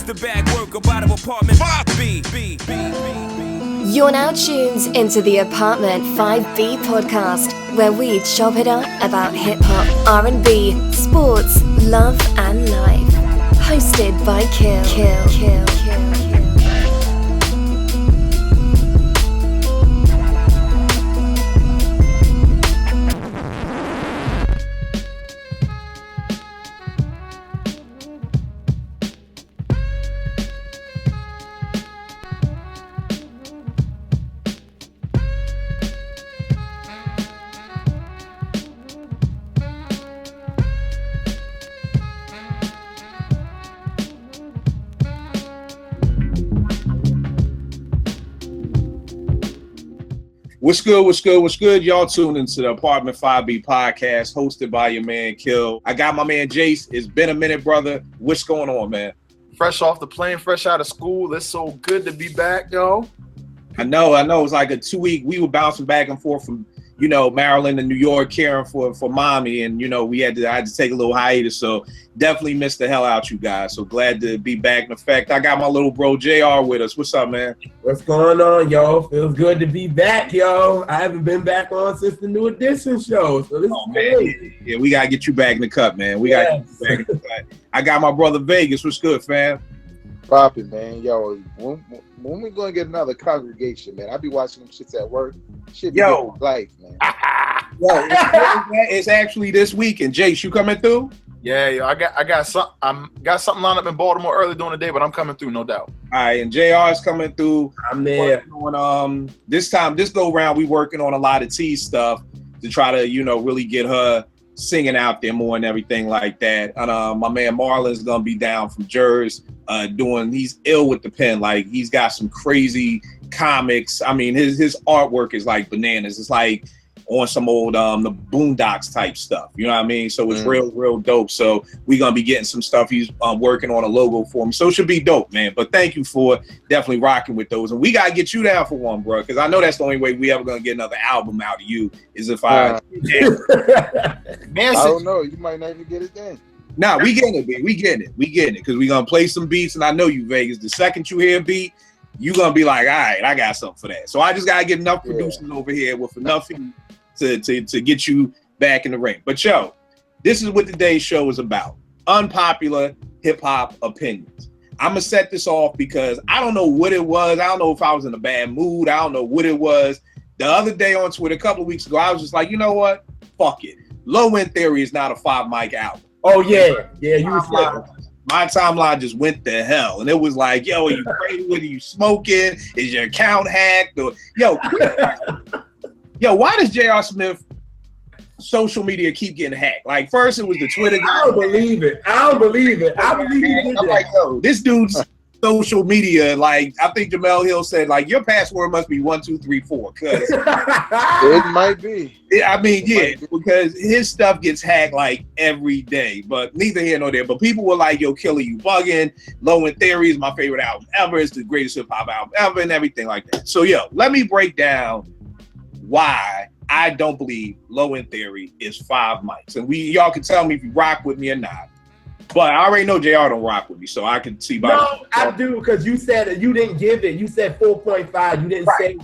the bag work about an apartment 5B. You're now tuned into the Apartment 5B podcast, where we chop it up about hip-hop, R&B, sports, love and life. Hosted by Kill. What's good? Y'all tuned into the Apartment 5B podcast hosted by your man Kill. I got my man Jace. It's been a minute, brother. What's going on, man? Fresh off the plane, fresh out of school. It's so good to be back, yo. I know. It was like a 2-week. We were bouncing back and forth from, Maryland and New York caring for mommy. And, I had to take a little hiatus. So definitely missed the hell out you guys. So glad to be back. In effect, I got my little bro JR with us. What's up, man? What's going on, yo? Feels good to be back, yo. I haven't been back on since the New Edition show. So this is great. Yeah, we got to get you back in the cut, man. We got to get you back in the cut. I got my brother Vegas. What's good, fam? Poppin', man. Yo, when we gonna get another congregation, man? I be watching them shits at work. Shit be life, man. Yo, it's actually this weekend. Jace, you coming through? Yeah, yo, I got something lined up in Baltimore early during the day, but I'm coming through, no doubt. All right, and JR is coming through. I'm there. This go round, we working on a lot of T stuff to try to, really get her singing out there more and everything like that. And my man Marlon's gonna be down from Jersey, he's ill with the pen. Like, he's got some crazy comics. I mean, his artwork is like bananas. It's like on some old the Boondocks type stuff. You know what I mean? So it's real dope. So we're gonna be getting some stuff. He's working on a logo for me. So it should be dope, man. But thank you for definitely rocking with those. And we gotta get you down for one, bro, because I know that's the only way we ever gonna get another album out of you is if I man, I don't know. You might not even get it then. Nah, we getting it, man. We getting it because we gonna play some beats, and I know you, Vegas. The second you hear a beat, you gonna be like, all right, I got something for that. So I just gotta get enough producers over here with enough to get you back in the ring. But yo, this is what today's show is about: unpopular hip hop opinions. I'm gonna set this off because I don't know what it was. I don't know if I was in a bad mood. I don't know what it was. The other day on Twitter, a couple of weeks ago, I was just like, you know what? Fuck it. Low End Theory is not a 5 mic album. Oh yeah, you was my timeline just went to hell, and it was like, yo, are you crazy? Are you smoking? Is your account hacked? Or yo, why does J.R. Smith social media keep getting hacked? Like, first it was the Twitter guy. I don't believe it. I believe he did that. I'm like, yo, this dude's social media, like, I think Jamel Hill said, like, your password must be 1234, because it might be. I mean, because his stuff gets hacked like every day. But neither here nor there. But people were like, yo, Killer, you bugging. Low End Theory is my favorite album ever. It's the greatest hip hop album ever, and everything like that. So, yo, let me break down why I don't believe Low End Theory is 5 mics. And y'all can tell me if you rock with me or not. But I already know JR don't rock with me, so I can see. I do, because you said that you didn't give it. You said 4.5. You didn't say.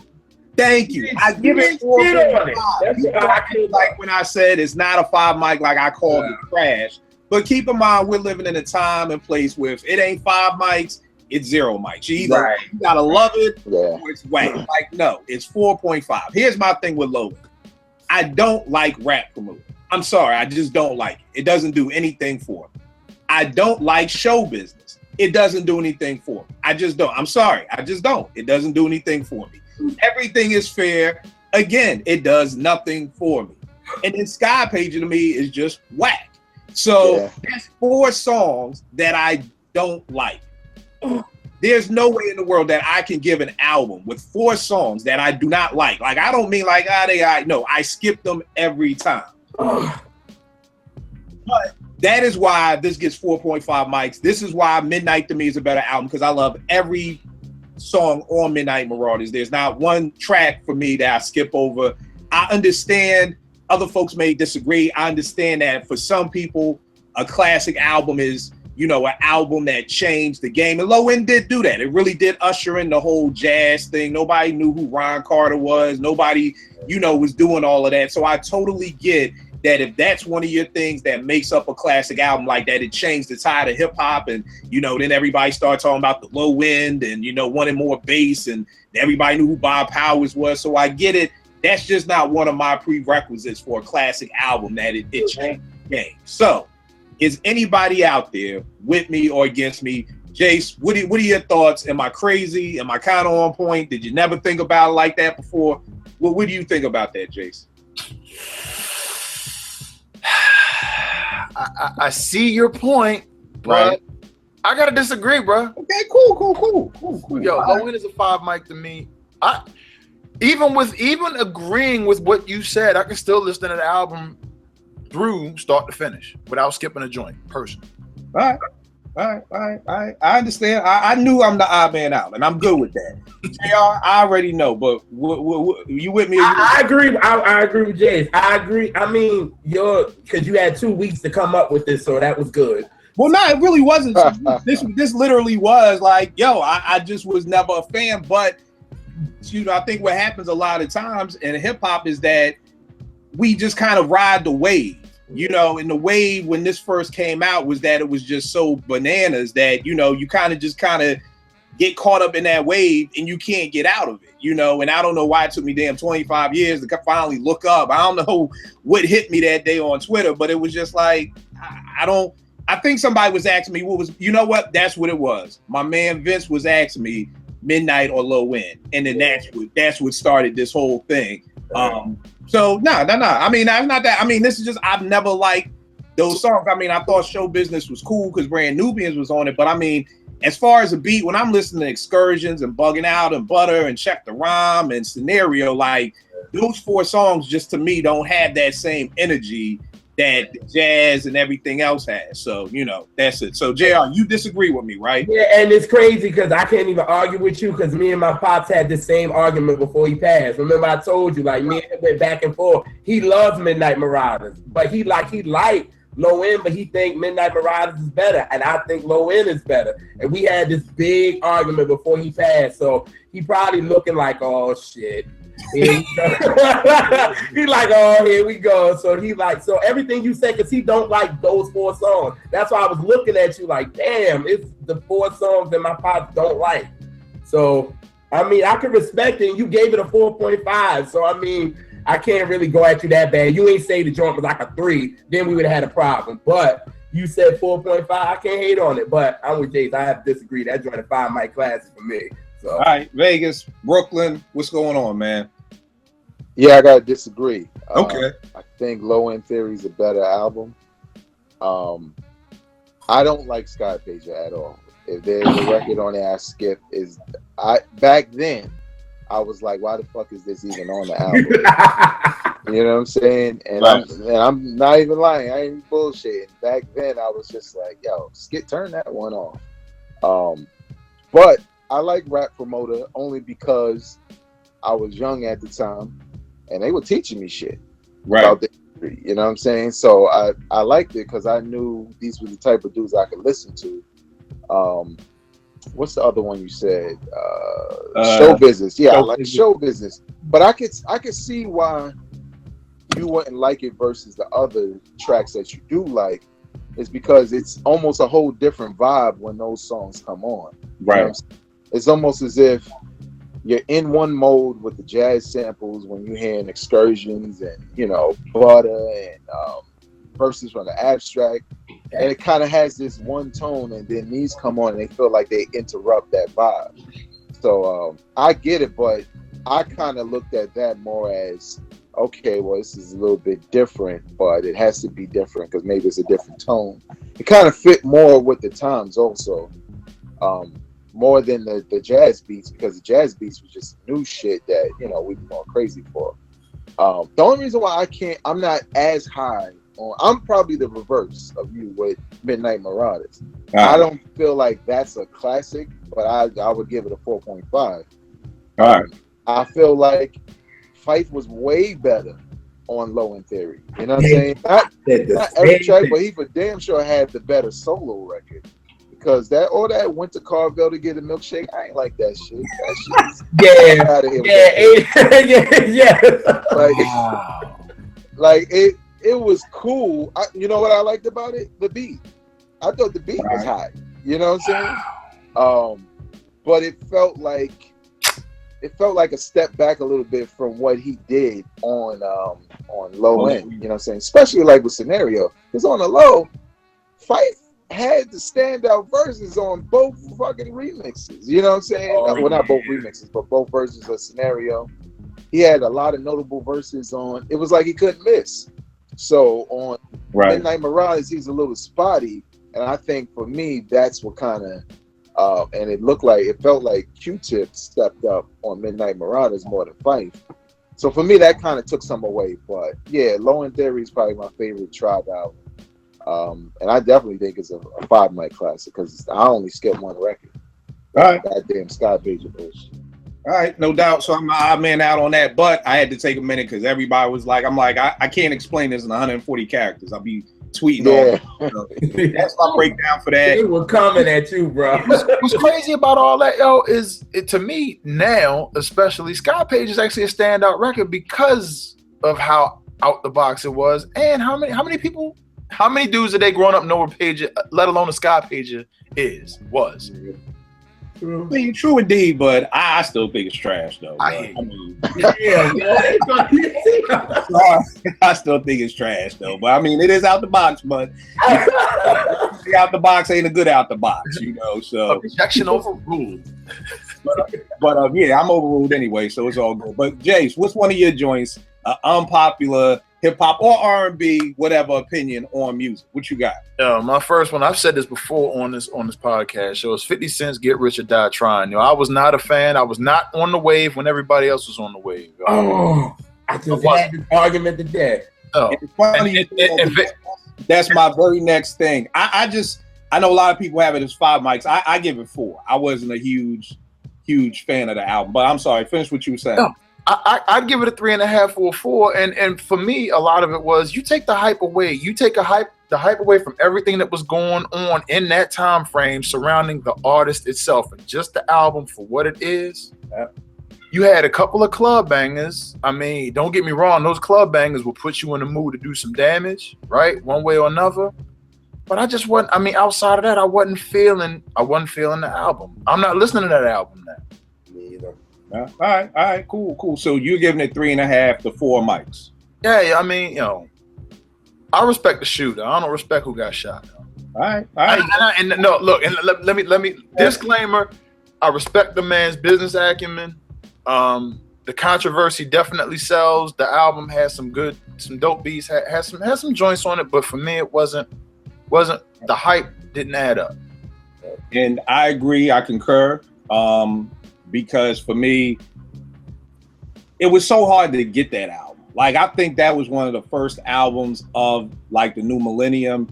Thank you. I give it 4.5. That's what I feel like when I said it's not a 5 mic, like I called it trash. But keep in mind, we're living in a time and place where if it ain't 5 mics, it's 0 mics. You gotta love it or it's whack. Like, no, it's 4.5. Here's my thing with Logan. I don't like rap promoting. I'm sorry, I just don't like it. It doesn't do anything for me. I don't like show business. It doesn't do anything for me. I just don't. I'm sorry. I just don't. It doesn't do anything for me. Everything is fair. Again, it does nothing for me. And then Sky Pager to me is just whack. So there's 4 songs that I don't like. There's no way in the world that I can give an album with 4 songs that I do not like. Like, I don't mean like, no, I skip them every time. But that is why this gets 4.5 mics. This is why Midnight to me is a better album, because I love every song on Midnight Marauders. There's not one track for me that I skip over. I understand other folks may disagree. I understand that for some people, a classic album is an album that changed the game. And Low End did do that. It really did usher in the whole jazz thing. Nobody knew who Ron Carter was. Nobody, was doing all of that. So I totally get that if that's one of your things that makes up a classic album like that, it changed the tide of hip hop, and then everybody started talking about the low end and wanting more bass, and everybody knew who Bob Powers was. So I get it. That's just not one of my prerequisites for a classic album, that it changed the game. So is anybody out there with me or against me? Jace, what are your thoughts? Am I crazy? Am I kind of on point? Did you never think about it like that before? What do you think about that, Jace? I see your point, but Right. I gotta disagree, bro. Okay, cool. Yo, Low End is a 5 mic to me. Even agreeing with what you said, I can still listen to the album through start to finish without skipping a joint, personally. All right. I understand. I knew I'm the odd man out, and I'm good with that. JR, I already know, but you with me? I agree. I agree with Jace. I agree. I mean, because you had 2 weeks to come up with this, so that was good. Well, no, it really wasn't. This literally was like, I just was never a fan. But I think what happens a lot of times in hip hop is that we just kind of ride the wave. And the wave when this first came out was that it was just so bananas that, you kind of get caught up in that wave and you can't get out of it, and I don't know why it took me 25 years to finally look up. I don't know what hit me that day on Twitter, but it was just like, I think somebody was asking me that's what it was. My man Vince was asking me Midnight or Low End. And then that's what started this whole thing. So no. I mean, that's not that. I mean, this is just, I've never liked those songs. I mean, I thought Show Business was cool because Brand Nubians was on it. But I mean, as far as a beat, when I'm listening to Excursions and Bugging Out and Butter and Check the Rhyme and Scenario, like those 4 songs just to me don't have that same energy that the jazz and everything else has. So, that's it. So, JR, you disagree with me, right? Yeah, and it's crazy because I can't even argue with you because me and my pops had the same argument before he passed. Remember I told you, like, me and him went back and forth. He loves Midnight Marauders, but he liked Low End, but he think Midnight Marauders is better, and I think Low End is better. And we had this big argument before he passed, so he probably looking like, oh, shit. He like, oh, here we go. So so everything you say, because he don't like those 4 songs. That's why I was looking at you like, damn, it's the 4 songs that my pops don't like. So, I mean, I can respect it. And you gave it a 4.5. So, I mean, I can't really go at you that bad. You ain't say the joint was like a 3. Then we would have had a problem. But you said 4.5. I can't hate on it. But I'm with Jace. I have to disagree. That joint a 5 mic classic for me. So. All right, Vegas, Brooklyn, what's going on, man? Yeah, I gotta disagree. Okay. I think Low End Theory is a better album. I don't like Sky Pager at all. If there's a record on there I skip, back then I was like, why the fuck is this even on the album? You know what I'm saying? And I'm not even lying. I ain't bullshitting. Back then I was just like, yo, turn that one off. But I like Rap Promoter only because I was young at the time and they were teaching me shit about the industry, you know what I'm saying? So I liked it because I knew these were the type of dudes I could listen to. What's the other one you said? Show Business. Yeah, I like Show Business. But I could see why you wouldn't like it versus the other tracks that you do like. Is because it's almost a whole different vibe when those songs come on. Right. You know it's almost as if you're in one mode with the jazz samples when you're hearing Excursions and, Butter and verses from the Abstract. And it kind of has this one tone, and then these come on and they feel like they interrupt that vibe. So I get it, but I kind of looked at that more as, okay, well, this is a little bit different, but it has to be different because maybe it's a different tone. It kind of fit more with the times also. More than the jazz beats, because the jazz beats was just new shit that we were going crazy for. The only reason why I'm not as high on, I'm probably the reverse of you with Midnight Marauders. I don't feel like that's a classic, but I would give it a 4.5. All right. I feel like Fife was way better on Low in Theory. You know what I'm saying? Not every track, but he for damn sure had the better solo record. Because all that went to Carvel to get a milkshake, I ain't like that shit. That shit out of here. Yeah. Like it was cool. You know what I liked about it? The beat. I thought the beat was hot. You know what I'm saying? But it felt like a step back a little bit from what he did on Low End. You know what I'm saying? Especially like with Scenario. Because on the Low, Phife had the standout verses on both fucking remixes. You know what I'm saying? Well, not both remixes, but both versions of Scenario. He had a lot of notable verses on. It was like he couldn't miss. So on Midnight Marauders, he's a little spotty. And I think for me, that's what kind of, and it felt like Q-Tip stepped up on Midnight Marauders more than Phife. So for me, that kind of took some away. But yeah, Low in Theory is probably my favorite Tribe album. And I definitely think it's a 5 mic classic because I only skipped one record. All right. Goddamn Sky Pager bullshit. All right, no doubt. So I'm odd man out on that, but I had to take a minute because everybody was like, I can't explain this in 140 characters. I'll be tweeting on. So that's my breakdown for that. They were coming at you, bro. What's crazy about all that, yo, is to me now, especially, Sky Page is actually a standout record because of how out the box it was, and how many dudes that they grown up know what Pager, let alone a Sky Pager was. I mean, true indeed, but I still think it's trash, though. I still think it's trash, though. But I mean, it is out the box, but the out the box ain't a good out the box, you know. So objection overruled. But yeah, I'm overruled anyway, so it's all good. But Jace, what's one of your joints? Unpopular hip hop or R&B, whatever opinion on music. What you got? My first one, I've said this before on this podcast show, is 50 Cent's Get Rich or Die Trying. You know, I was not a fan. I was not on the wave when everybody else was on the wave. I just had this argument to death. That's my very next thing. I know a lot of people have it as 5 mics. I give it 4. I wasn't a huge fan of the album, but I'm sorry. Finish what you were saying. No. I'd give it a 3.5 or a 4, and for me, a lot of it was you take the hype away. You take the hype away from everything that was going on in that time frame surrounding the artist itself and just the album for what it is. You had a couple of club bangers. I mean, don't get me wrong; those club bangers will put you in the mood to do some damage, right, one way or another. But I just wasn't. I mean, outside of that, I wasn't feeling the album. I'm not listening to that album now. Me either. All right, cool. So you're giving it 3.5 to 4 mics. Yeah, I mean, you know, I respect the shooter. I don't respect who got shot. All right. Let me disclaimer. I respect the man's business acumen. The controversy definitely sells. The album has some dope beats. Has some joints on it, but for me, it wasn't the hype didn't add up. And I agree. I concur. Because for me, it was so hard to get that album. Like, I think that was one of the first albums of like the new millennium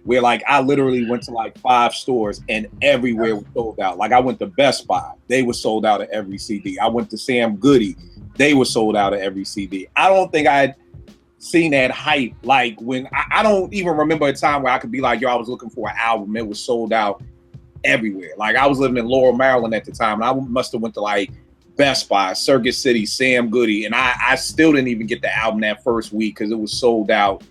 where like I literally went to like 5 stores and everywhere was sold out. Like I went to Best Buy, they were sold out of every CD. I went to Sam Goody, they were sold out of every CD. I don't think I'd seen that hype. Like when I don't even remember a time where I could be like, yo, I was looking for an album. It was sold out everywhere. Like I was living in Laurel, Maryland at the time, and I must have went to like Best Buy, Circuit City, Sam Goody, and I still didn't even get the album that first week because it was sold out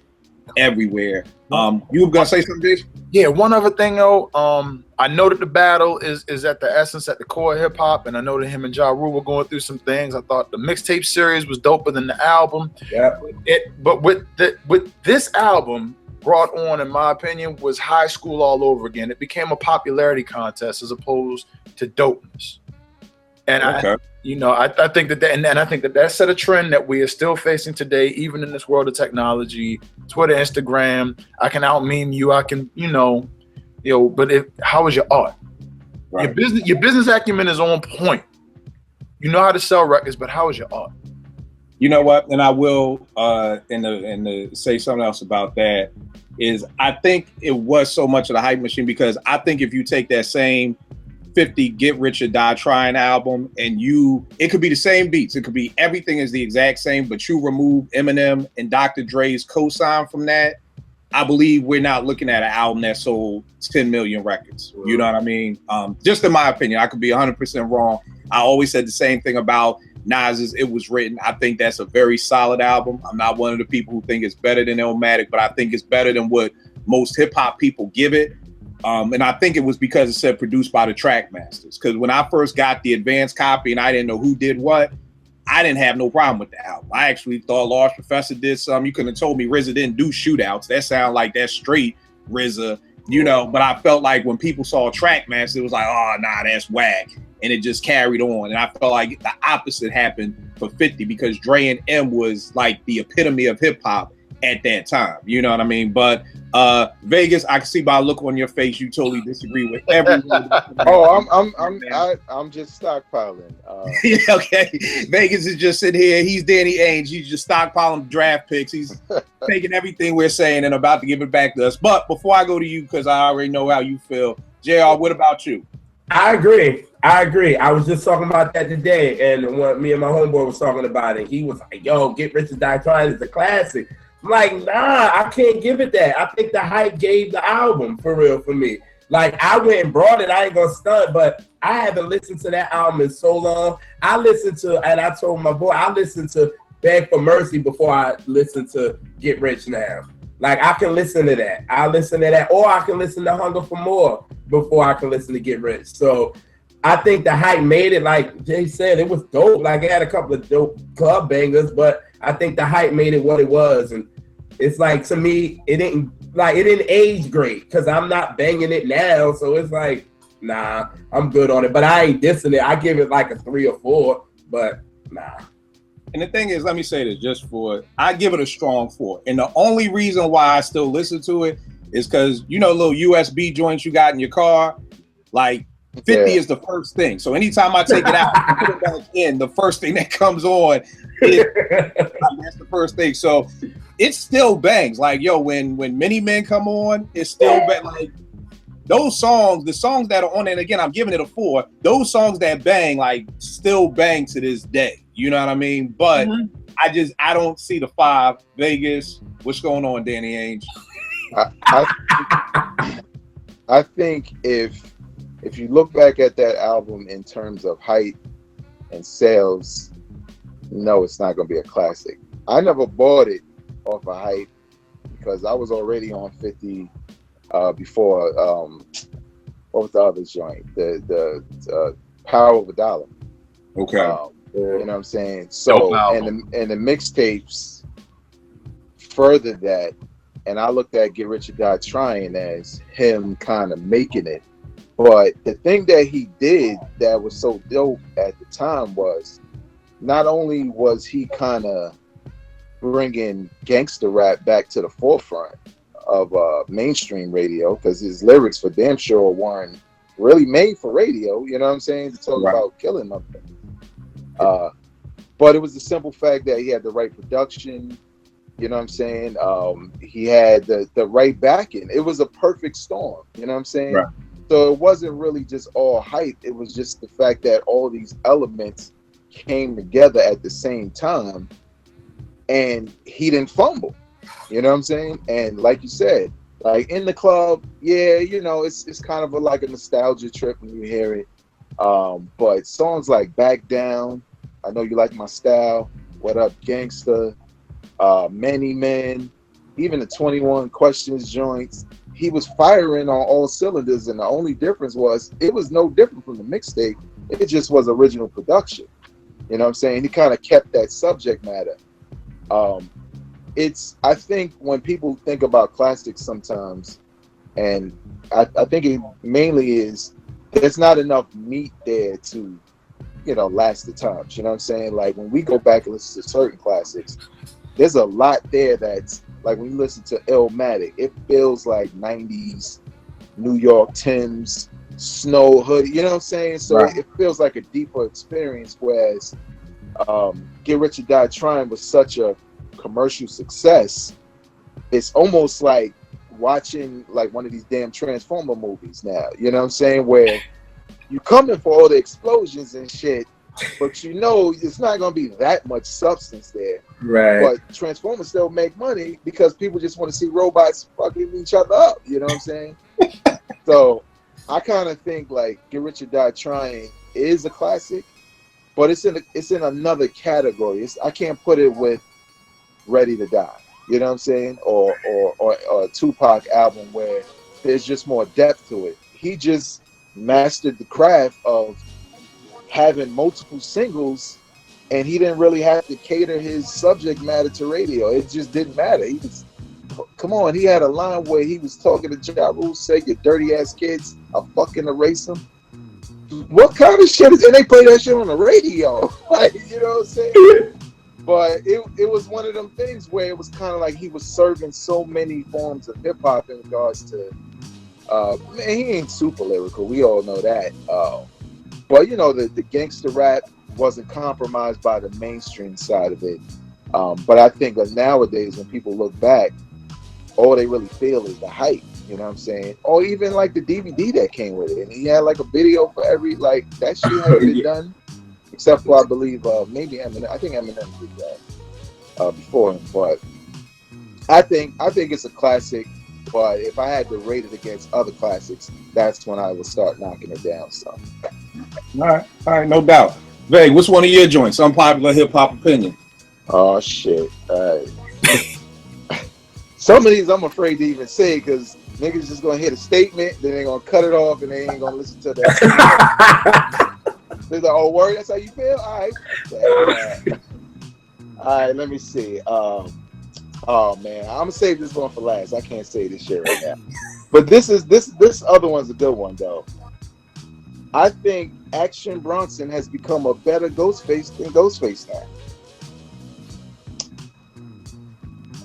everywhere. You were gonna say something, Jason? Yeah, one other thing though, I know that the battle is at the essence, at the core of hip hop, and I know that him and Ja Rule were going through some things. I thought the mixtape series was doper than the album. Yeah. But with this album, brought on, in my opinion, was high school all over again. It became a popularity contest as opposed to dopeness. And okay. I think that set a trend that we are still facing today, even in this world of technology, Twitter, Instagram. I can out meme you. I can, but how is your art? Right. Your business acumen is on point. You know how to sell records, but how is your art? You know what? And I will, and say something else about that is I think it was so much of the hype machine because I think if you take that same 50 Get Rich or Die Trying album, and it could be the same beats, it could be everything is the exact same, but you remove Eminem and Dr. Dre's cosign from that, I believe we're not looking at an album that sold 10 million records. You know what I mean? Just in my opinion, I could be 100% wrong. I always said the same thing about Nas's It Was Written. I think that's a very solid album. I'm not one of the people who think it's better than Illmatic, but I think it's better than what most hip hop people give it. And I think it was because it said produced by the Trackmasters. Because when I first got the advanced copy and I didn't know who did what, I didn't have no problem with the album. I actually thought Large Professor did something. You couldn't have told me RZA didn't do shootouts. That sounded like that straight RZA, but I felt like when people saw Trackmaster, it was like, oh, nah, that's whack. And it just carried on. And I felt like the opposite happened for 50 because Dre and M was like the epitome of hip hop at that time. You know what I mean? But Vegas, I can see by the look on your face, you totally disagree with everyone. I'm just stockpiling. Okay, Vegas is just sitting here. He's Danny Ainge. He's just stockpiling draft picks. He's taking everything we're saying and about to give it back to us. But before I go to you, because I already know how you feel, JR, what about you? I agree. I was just talking about that today, and when me and my homeboy was talking about it, he was like, "Yo, Get Rich or Die Trying is a classic." I'm like, nah, I can't give it that. I think the hype gave the album for real for me. Like, I went and brought it. I ain't gonna stunt, but I haven't listened to that album in so long. I listened to, and I told my boy, I listened to Beg for Mercy before I listened to Get Rich Now. Like, I can listen to that. I listen to that, or I can listen to Hunger for More before I can listen to Get Rich. So I think the hype made it, like Jay said, it was dope. Like, it had a couple of dope club bangers, but I think the hype made it what it was. And it's like, to me, it didn't age great because I'm not banging it now. So it's like, nah, I'm good on it. But I ain't dissing it. I give it like a 3 or 4, but nah. And the thing is, let me say this I give it a strong 4. And the only reason why I still listen to it is because, little USB joints you got in your car, like 50 is the first thing. So anytime I take it out, I put it back in, the first thing that comes on is that's the first thing. So it still bangs. Like, yo, when Many Men come on, it's still like those songs, the songs that are on it, and again, I'm giving it a 4, those songs that bang, like, still bang to this day. You know what I mean? But I don't see the 5. Vegas, what's going on, Danny Ainge? I think if you look back at that album in terms of hype and sales, no, it's not going to be a classic. I never bought it off of hype because I was already on 50 before. What was the other joint? The Power of a Dollar. Okay. You know what I'm saying? So and the mixtapes furthered that, and I looked at Get Rich or Die Trying as him kind of making it. But the thing that he did that was so dope at the time was not only was he kind of bringing gangster rap back to the forefront of mainstream radio, because his lyrics for damn sure weren't really made for radio, you know what I'm saying, to talk about killing nothing. But it was the simple fact that he had the right production, you know what I'm saying, he had the right backing. It was a perfect storm, you know what I'm saying. Right. So it wasn't really just all hype. It was just the fact that all these elements came together at the same time, and he didn't fumble. You know what I'm saying? And like you said, like in the club, yeah, it's kind of like a nostalgia trip when you hear it. But songs like Back Down, I Know You Like My Style, What Up Gangsta, Many Men, even the 21 Questions joints, he was firing on all cylinders, and the only difference was it was no different from the mixtape. It just was original production. You know what I'm saying? He kind of kept that subject matter. I think when people think about classics sometimes, and I think it mainly is, there's not enough meat there to, last the time. You know what I'm saying? Like when we go back and listen to certain classics, there's a lot there that's like when you listen to Illmatic, it feels like 90s New York Timbs, Snow Hoodie, you know what I'm saying? So it feels like a deeper experience, whereas Get Rich or Die Trying was such a commercial success. It's almost like watching like one of these damn Transformer movies now, you know what I'm saying? Where you coming for all the explosions and shit, but you know it's not gonna be that much substance there. Right. But Transformers still make money because people just want to see robots fucking each other up. You know what I'm saying? So I kind of think like Get Rich or Die Trying is a classic, but it's in another category. I can't put it with Ready to Die. You know what I'm saying? Or a Tupac album where there's just more depth to it. He just mastered the craft of having multiple singles, and he didn't really have to cater his subject matter to radio. It just didn't matter. Come on, he had a line where he was talking to Ja Rule, said, "Your dirty ass kids, I'll fucking erase them." What kind of shit is, and they play that shit on the radio? Like, you know what I'm saying? But it was one of them things where it was kind of like he was serving so many forms of hip hop in regards to, man, he ain't super lyrical. We all know that. But you know, the gangster rap wasn't compromised by the mainstream side of it. But I think that nowadays when people look back, all they really feel is the hype. You know what I'm saying? Or even like the DVD that came with it. And he had like a video for every, like, that shit had been done. Except for, I believe, maybe Eminem. I think Eminem did that before him. But I think it's a classic. But if I had to rate it against other classics, that's when I would start knocking it down some. All right, no doubt. Veg, what's one of your joints? Unpopular hip hop opinion. Oh shit! Some of these I'm afraid to even say because niggas just gonna hit a statement, then they gonna cut it off, and they ain't gonna listen to that. They're like, "Oh, word, that's how you feel." All right. All right. Let me see. Oh man, I'm gonna save this one for last. I can't say this shit right now. But this other one's a good one though. I think Action Bronson has become a better Ghostface than Ghostface now.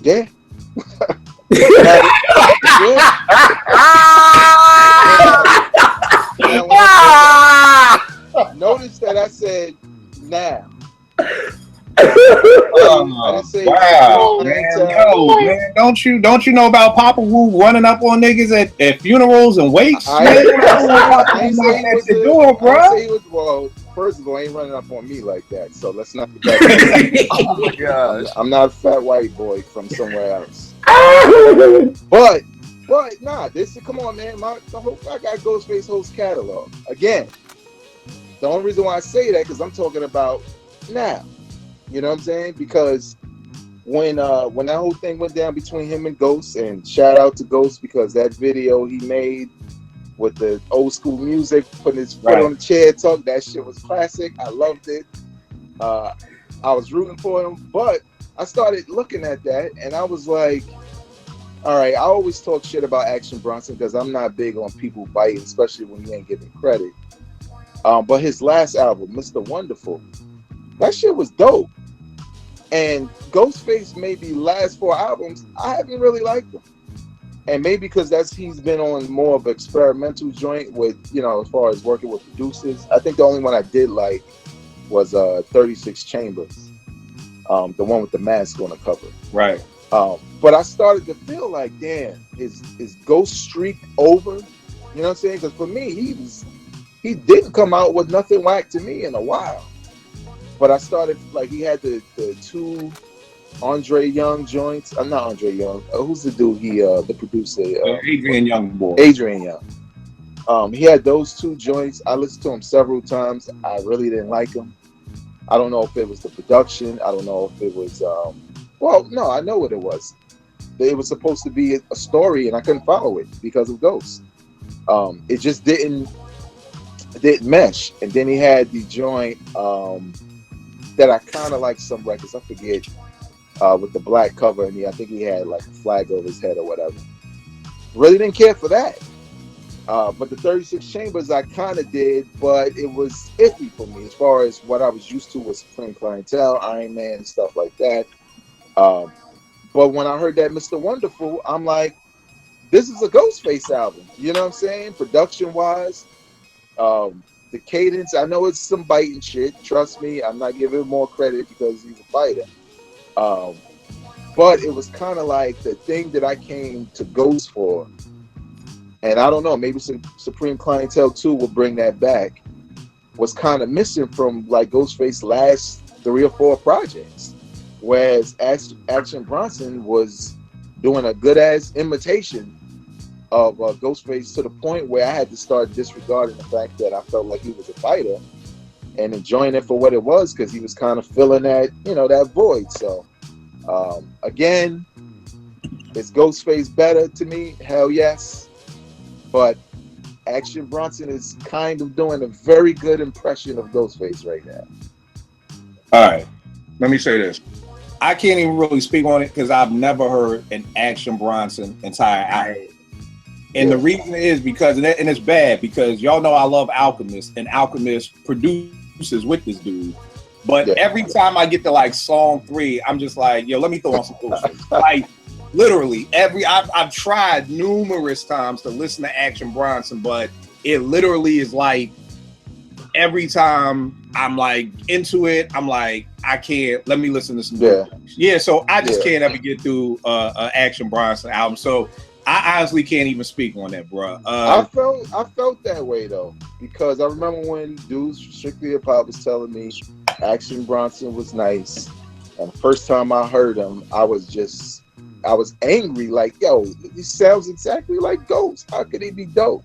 Yeah. Notice that I said now. I didn't say wow, man, no, man. Don't you know about Papa Wu running up on niggas at funerals and wakes? Well, first of all, I ain't running up on me like that, so let's not get that. Oh my gosh. I'm not a fat white boy from somewhere else. but nah, come on, man. I got Ghostface whole catalog. Again, the only reason why I say that because I'm talking about now. You know what I'm saying? Because when that whole thing went down between him and Ghost, and shout out to Ghost because that video he made with the old school music, putting his foot on the chair, talk, that shit was classic. I loved it. I was rooting for him, but I started looking at that and I was like, all right, I always talk shit about Action Bronson because I'm not big on people biting, especially when you ain't giving credit. But his last album, Mr. Wonderful, that shit was dope. And Ghostface, maybe last 4 albums, I haven't really liked them. And maybe because he's been on more of an experimental joint with, you know, as far as working with producers. I think the only one I did like was 36 Chambers, the one with the mask on the cover. Right. But I started to feel like, damn, is Ghost streak over? You know what I'm saying? Because for me, he didn't come out with nothing whack to me in a while. But I started, like, he had the 2 Andre Young joints. I'm not Andre Young. Who's the dude? The producer. Adrian Young boy. Adrian Young. He had those 2 joints. I listened to him several times. I really didn't like him. I don't know if it was the production. I don't know if it was, well, no, I know what it was. It was supposed to be a story, and I couldn't follow it because of Ghost. It just didn't mesh. And then he had the joint that I kind of like some records. I forget. With the black cover, and I think he had like a flag over his head or whatever. Really didn't care for that. But the 36 Chambers I kind of did, but it was iffy for me as far as what I was used to with Supreme Clientele, Iron Man, and stuff like that. But when I heard that Mr. Wonderful, I'm like, this is a Ghostface album. You know what I'm saying? Production-wise, the cadence, I know it's some biting shit. Trust me, I'm not giving him more credit because he's a fighter. But it was kind of like the thing that I came to Ghost for. And I don't know, maybe some Supreme Clientele 2 will bring that back. was kind of missing from like Ghostface's last 3 or 4 projects. Whereas Action Bronson was doing a good ass imitation of Ghostface to the point where I had to start disregarding the fact that I felt like he was a fighter and enjoying it for what it was, because he was kind of filling that, you know, that void. So again, is Ghostface better to me? Hell yes. But Action Bronson is kind of doing a very good impression of Ghostface right now. All right, let me say this. I can't even really speak on it because I've never heard an Action Bronson entire album. And the reason is because, and it's bad, because y'all know I love Alchemist, and Alchemist produces with this dude. But every time I get to like song 3, I'm just like, yo, let me throw on some Ghostface. Like, literally, I've tried numerous times to listen to Action Bronson, but it literally is like, every time I'm like into it, I'm like, I can't, let me listen to some so I just can't ever get through an Action Bronson album. So I honestly can't even speak on that, bro. I felt that way though, because I remember when dudes from Strictly Hip Hop was telling me Action Bronson was nice, and the first time I heard him, I was angry, like, yo, he sounds exactly like Ghost. How could he be dope?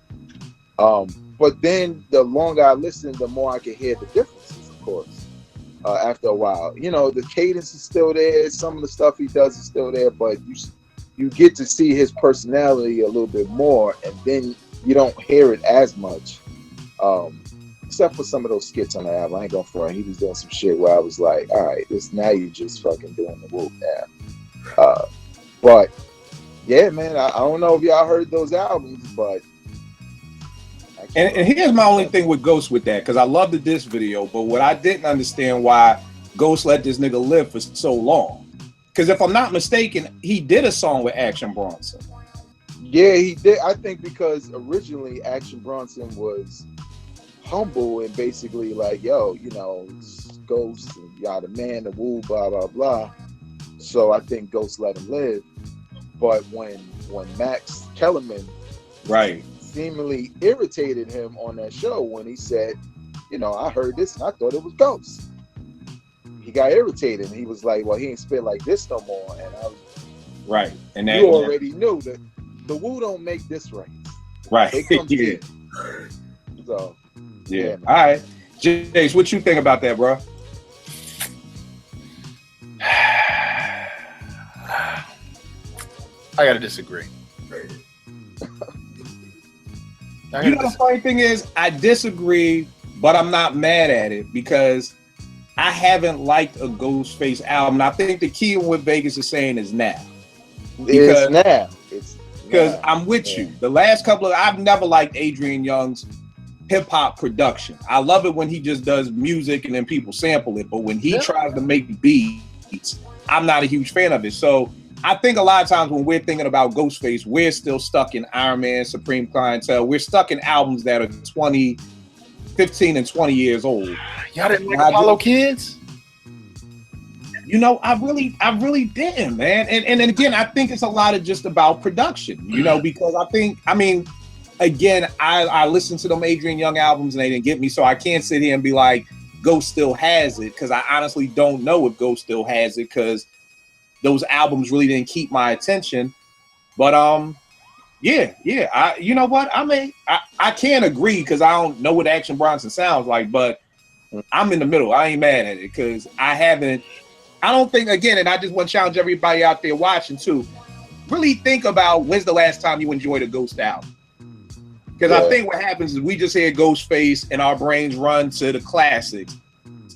But then the longer I listened, the more I could hear the differences, of course. After a while, you know, the cadence is still there. Some of the stuff he does is still there, but you get to see his personality a little bit more, and then you don't hear it as much. Except for some of those skits on the album. I ain't gonna front. He was doing some shit where I was like, all right, now you're just fucking doing the whoop now. But yeah, man, I don't know if y'all heard those albums, but and here's my only thing with Ghost with that, because I love the diss video, but what I didn't understand why Ghost let this nigga live for so long. Because if I'm not mistaken, he did a song with Action Bronson. Yeah, he did. I think because originally Action Bronson was humble and basically like, yo, you know, Ghost, and y'all the man, the woo, blah, blah, blah. So I think Ghost let him live. But when Max Kellerman seemingly irritated him on that show when he said, you know, I heard this and I thought it was Ghost. He got irritated and he was like, well, he ain't spit like this no more. And I was and you already knew that the woo don't make this right. It comes in. So yeah. All right. Jace, what you think about that, bro? I gotta disagree. You know, the funny thing is, I disagree, but I'm not mad at it because I haven't liked a Ghostface album. And I think the key in what Vegas is saying is now. Because I'm with you. The last couple of, I've never liked Adrian Young's hip hop production. I love it when he just does music and then people sample it. But when he tries to make beats, I'm not a huge fan of it. So I think a lot of times when we're thinking about Ghostface, we're still stuck in Iron Man, Supreme Clientele. We're stuck in albums that are 15 and 20 years old. Y'all didn't like Apollo Kids? You know, I really didn't, man. And again, I think it's a lot of just about production, you know, because again, I listened to them Adrian Young albums and they didn't get me, so I can't sit here and be like, Ghost still has it, because I honestly don't know if Ghost still has it, because those albums really didn't keep my attention. But you know what? I can't agree because I don't know what Action Bronson sounds like, but I'm in the middle. I ain't mad at it because I don't think, again, and I just want to challenge everybody out there watching too, really think about when's the last time you enjoyed a Ghost album. Because I think what happens is we just hear Ghostface and our brains run to the classics,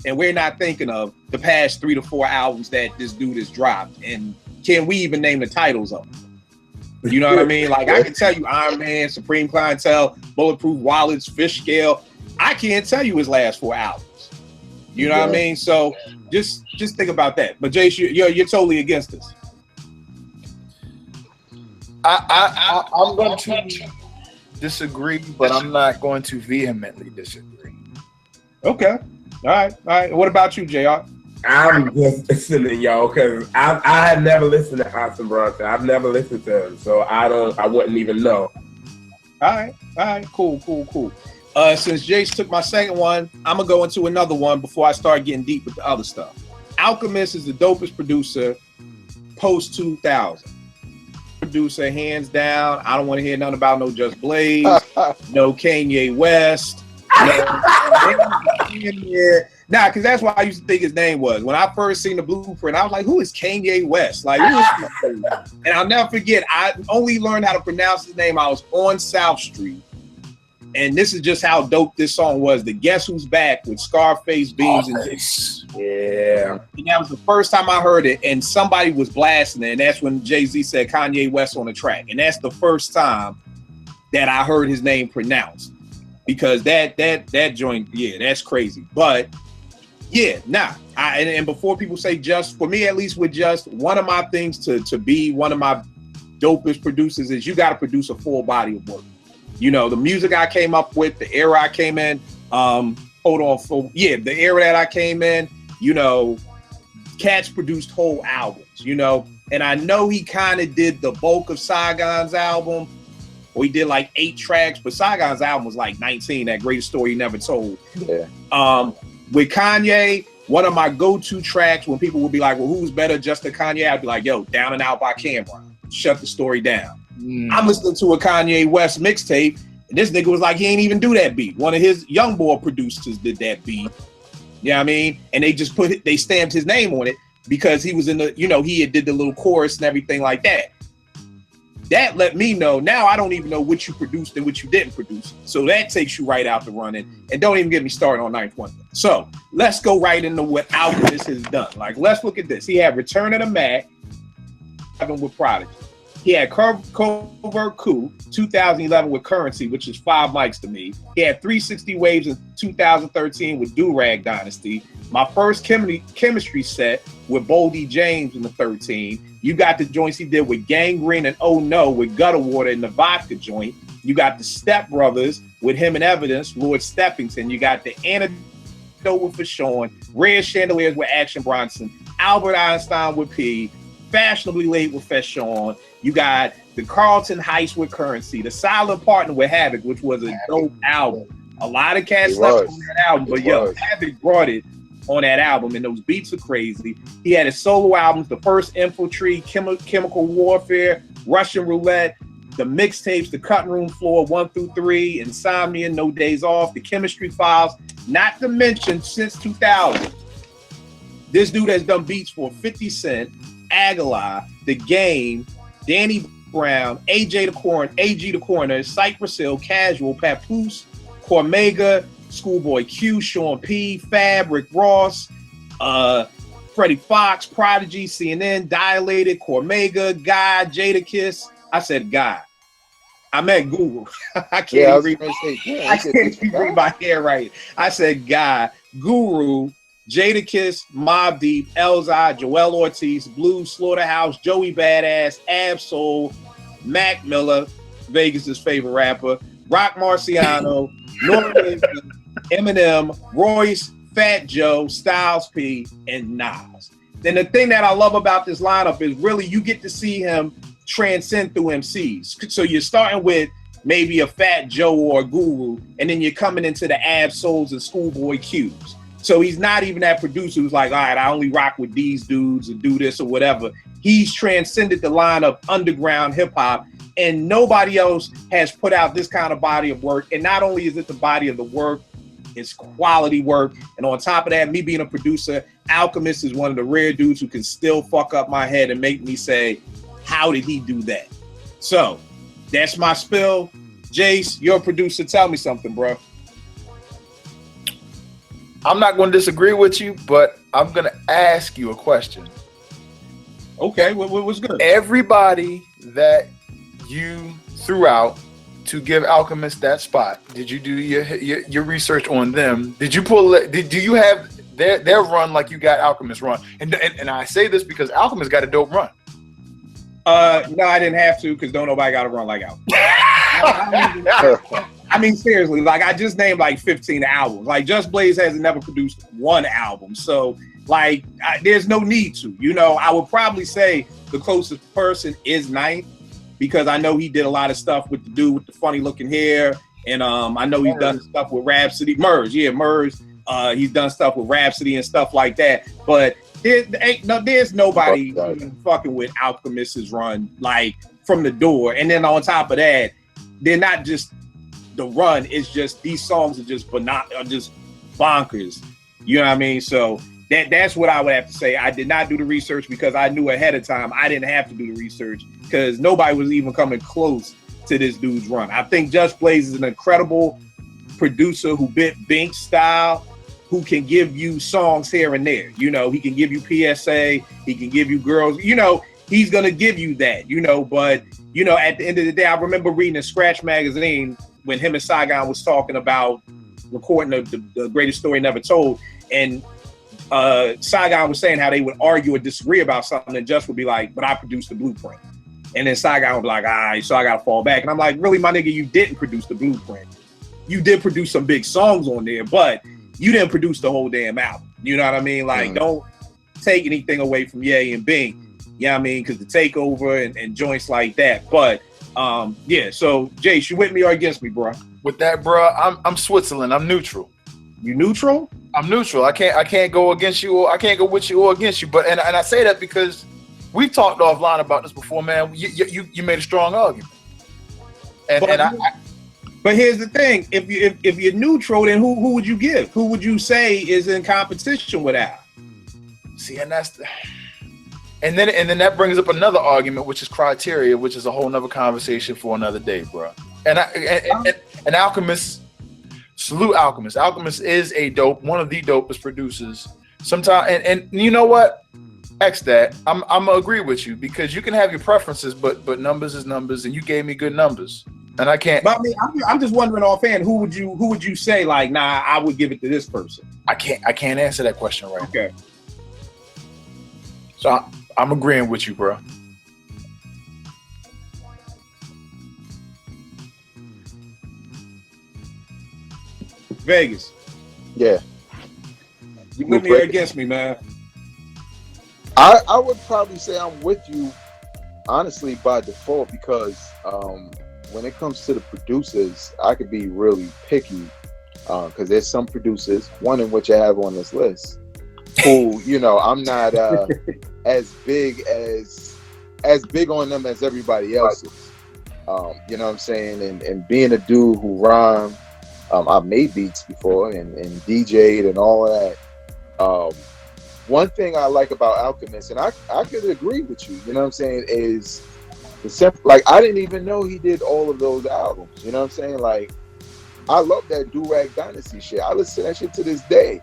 and we're not thinking of the past 3 to 4 albums that this dude has dropped. And can we even name the titles of them? You know what I mean? Like, I can tell you Iron Man, Supreme Clientele, Bulletproof Wallets, Fish Scale. I can't tell you his last 4 albums. You know what I mean? So just think about that. But Jace, you're totally against this. I'm going to disagree, but I'm not going to vehemently disagree. Okay. All right. What about you, JR? I'm just listening, y'all, because I have never listened to Action Bronson. I've never listened to him, so I wouldn't even know. All right, cool. Since Jace took my second one, I'm gonna go into another one before I start getting deep with the other stuff. Alchemist is the dopest producer post 2000. Producer, hands down. I don't want to hear nothing about no Just Blaze, no Kanye West. Nah, because that's what I used to think his name was. When I first seen the blueprint, I was like, who is Kanye West? Like, who is this? And I'll never forget, I only learned how to pronounce his name. I was on South Street. And this is just how dope this song was. The Guess Who's Back with Scarface, Beans, and Jay-Z. Yeah. And that was the first time I heard it, and somebody was blasting it. And that's when Jay-Z said Kanye West on the track. And that's the first time that I heard his name pronounced. Because that joint, yeah, that's crazy. But yeah, and before people say Just, for me at least with Just, one of my things to be one of my dopest producers is you got to produce a full body of work. You know, the music I came up with, the era I came in, the era that I came in, you know, cats produced whole albums, you know, and I know he kind of did the bulk of Saigon's album, or he did like 8 tracks, but Saigon's album was like 19, that greatest story he never told. Yeah. With Kanye, one of my go-to tracks when people would be like, well, who's better, Just a Kanye? I'd be like, yo, Down and Out by Cameron. Shut the story down. I'm listening to a Kanye West mixtape, and this nigga was like, he ain't even do that beat. One of his young boy producers did that beat. You know what I mean? And they just they stamped his name on it because he was in the, you know, he had did the little chorus and everything like that. That let me know, now I don't even know what you produced and what you didn't produce. So that takes you right out the running. And don't even get me started on Ninth Wonder. So let's go right into what Alchemist has done. Like, let's look at this. He had Return of the Mac, with Prodigy. He had Covert Coup, 2011 with Currency, which is 5 mics to me. He had 360 Waves in 2013 with Do-Rag Dynasty. My first chemistry set with Boldy James in the 13. You got the joints he did with Gangrene and Oh No with Gutter Water in the Vodka joint. You got the Step Brothers with him and Evidence, Lord Steppington. You got the Antidote with Fashawn, Red Chandeliers with Action Bronson, Albert Einstein with P, Fashionably Late with Fashawn. You got the Carlton Heist with Currency, the Silent Partner with Havoc, which was a dope album. A lot of cats left on that album, but yo, Havoc brought it on that album, and those beats are crazy. He had his solo albums, the first Infantry, Chemical Warfare, Russian Roulette, the mixtapes, the Cutting Room Floor 1 through 3, Insomnia, No Days Off, the Chemistry Files, not to mention since 2000. This dude has done beats for 50 Cent, Aguilar, The Game, Danny Brown, AG the Coroner, Cypress Hill, Casual, Papoose, Cormega, Schoolboy Q, Sean P, Fab, Rick Ross, Freddie Fox, Prodigy, CNN, Dilated, Cormega, Guy, Jadakiss. I said Guy. I meant Google. I can't even read my hair right. I said Guy, Guru, Jadakiss, Mobb Deep, Elzai, Joel Ortiz, Blue, Slaughterhouse, Joey Badass, Ab-Soul, Mac Miller, Vegas' favorite rapper, Rock Marciano, Norman, Eminem, Royce, Fat Joe, Styles P, and Nas. Then the thing that I love about this lineup is really you get to see him transcend through MCs. So you're starting with maybe a Fat Joe or a Guru, and then you're coming into the Ab-Souls and Schoolboy Qs. So he's not even that producer who's like, all right, I only rock with these dudes and do this or whatever. He's transcended the line of underground hip hop, and nobody else has put out this kind of body of work. And not only is it the body of the work, it's quality work. And on top of that, me being a producer, Alchemist is one of the rare dudes who can still fuck up my head and make me say, how did he do that? So that's my spill. Jace, you're a producer. Tell me something, bro. I'm not going to disagree with you, but I'm going to ask you a question. Okay, what was good? Everybody that you threw out to give Alchemist that spot, did you do your research on them? Did you do you have their run like you got Alchemist run? And I say this because Alchemist got a dope run. No, I didn't have to because don't nobody got to run like Alchemist. I mean, seriously, like I just named like 15 albums. Like Just Blaze has never produced one album. So like there's no need to, you know. I would probably say the closest person is Ninth because I know he did a lot of stuff with the dude with the funny looking hair And I know he's done stuff with Rhapsody. Merge. He's done stuff with Rhapsody and stuff like that. But there's nobody fucking with Alchemist's run, like, from the door. And then on top of that, they're not just the run, it's just these songs are just bonkers. You know what I mean? So that's what I would have to say. I did not do the research because I knew ahead of time I didn't have to do the research because nobody was even coming close to this dude's run. I think Just Blaze is an incredible producer who bit Bink style, who can give you songs here and there. You know, he can give you PSA, he can give you Girls, you know, he's gonna give you that, you know, but you know, at the end of the day, I remember reading a Scratch magazine when him and Saigon was talking about recording the greatest story never told, and Saigon was saying how they would argue or disagree about something, and Just would be like, but I produced the blueprint. And then Saigon would be like, all right, so I gotta fall back. And I'm like, really, my nigga, you didn't produce the blueprint. You did produce some big songs on there, but you didn't produce the whole damn album. You know what I mean? Like, don't take anything away from Ye and Bing. You know what I mean? Because the Takeover and joints like that. But yeah, so Jace, you with me or against me, bro? With that, bro, I'm Switzerland. I'm neutral. You neutral? I'm neutral. I can't go against you, or I can't go with you or against you. But and I say that because we've talked offline about this before, man. You made a strong argument. But here's the thing: if you're neutral, then who would you give? Who would you say is in competition with Al? See, and then that brings up another argument, which is criteria, which is a whole nother conversation for another day, bro. And Alchemist, salute Alchemist. Alchemist is one of the dopest producers. Sometimes, and you know what? X that. I'm gonna agree with you because you can have your preferences, but numbers is numbers, and you gave me good numbers. And I can't. But I mean, I'm just wondering offhand, who would you say like, nah, I would give it to this person? I can't answer that question right now. Okay. So I'm agreeing with you, bro. Vegas. Yeah. You with me or against me, man? I would probably say I'm with you, honestly, by default, because when it comes to the producers, I could be really picky because there's some producers, one in which I have on this list, who, you know, I'm not as big on them as everybody else is. You know what I'm saying? And being a dude who rhyme, I've made beats before and DJ'd and all of that. One thing I like about Alchemist, and I could agree with you, you know what I'm saying, is like, I didn't even know he did all of those albums. You know what I'm saying? Like, I love that Do-Rag Dynasty shit. I listen to that shit to this day.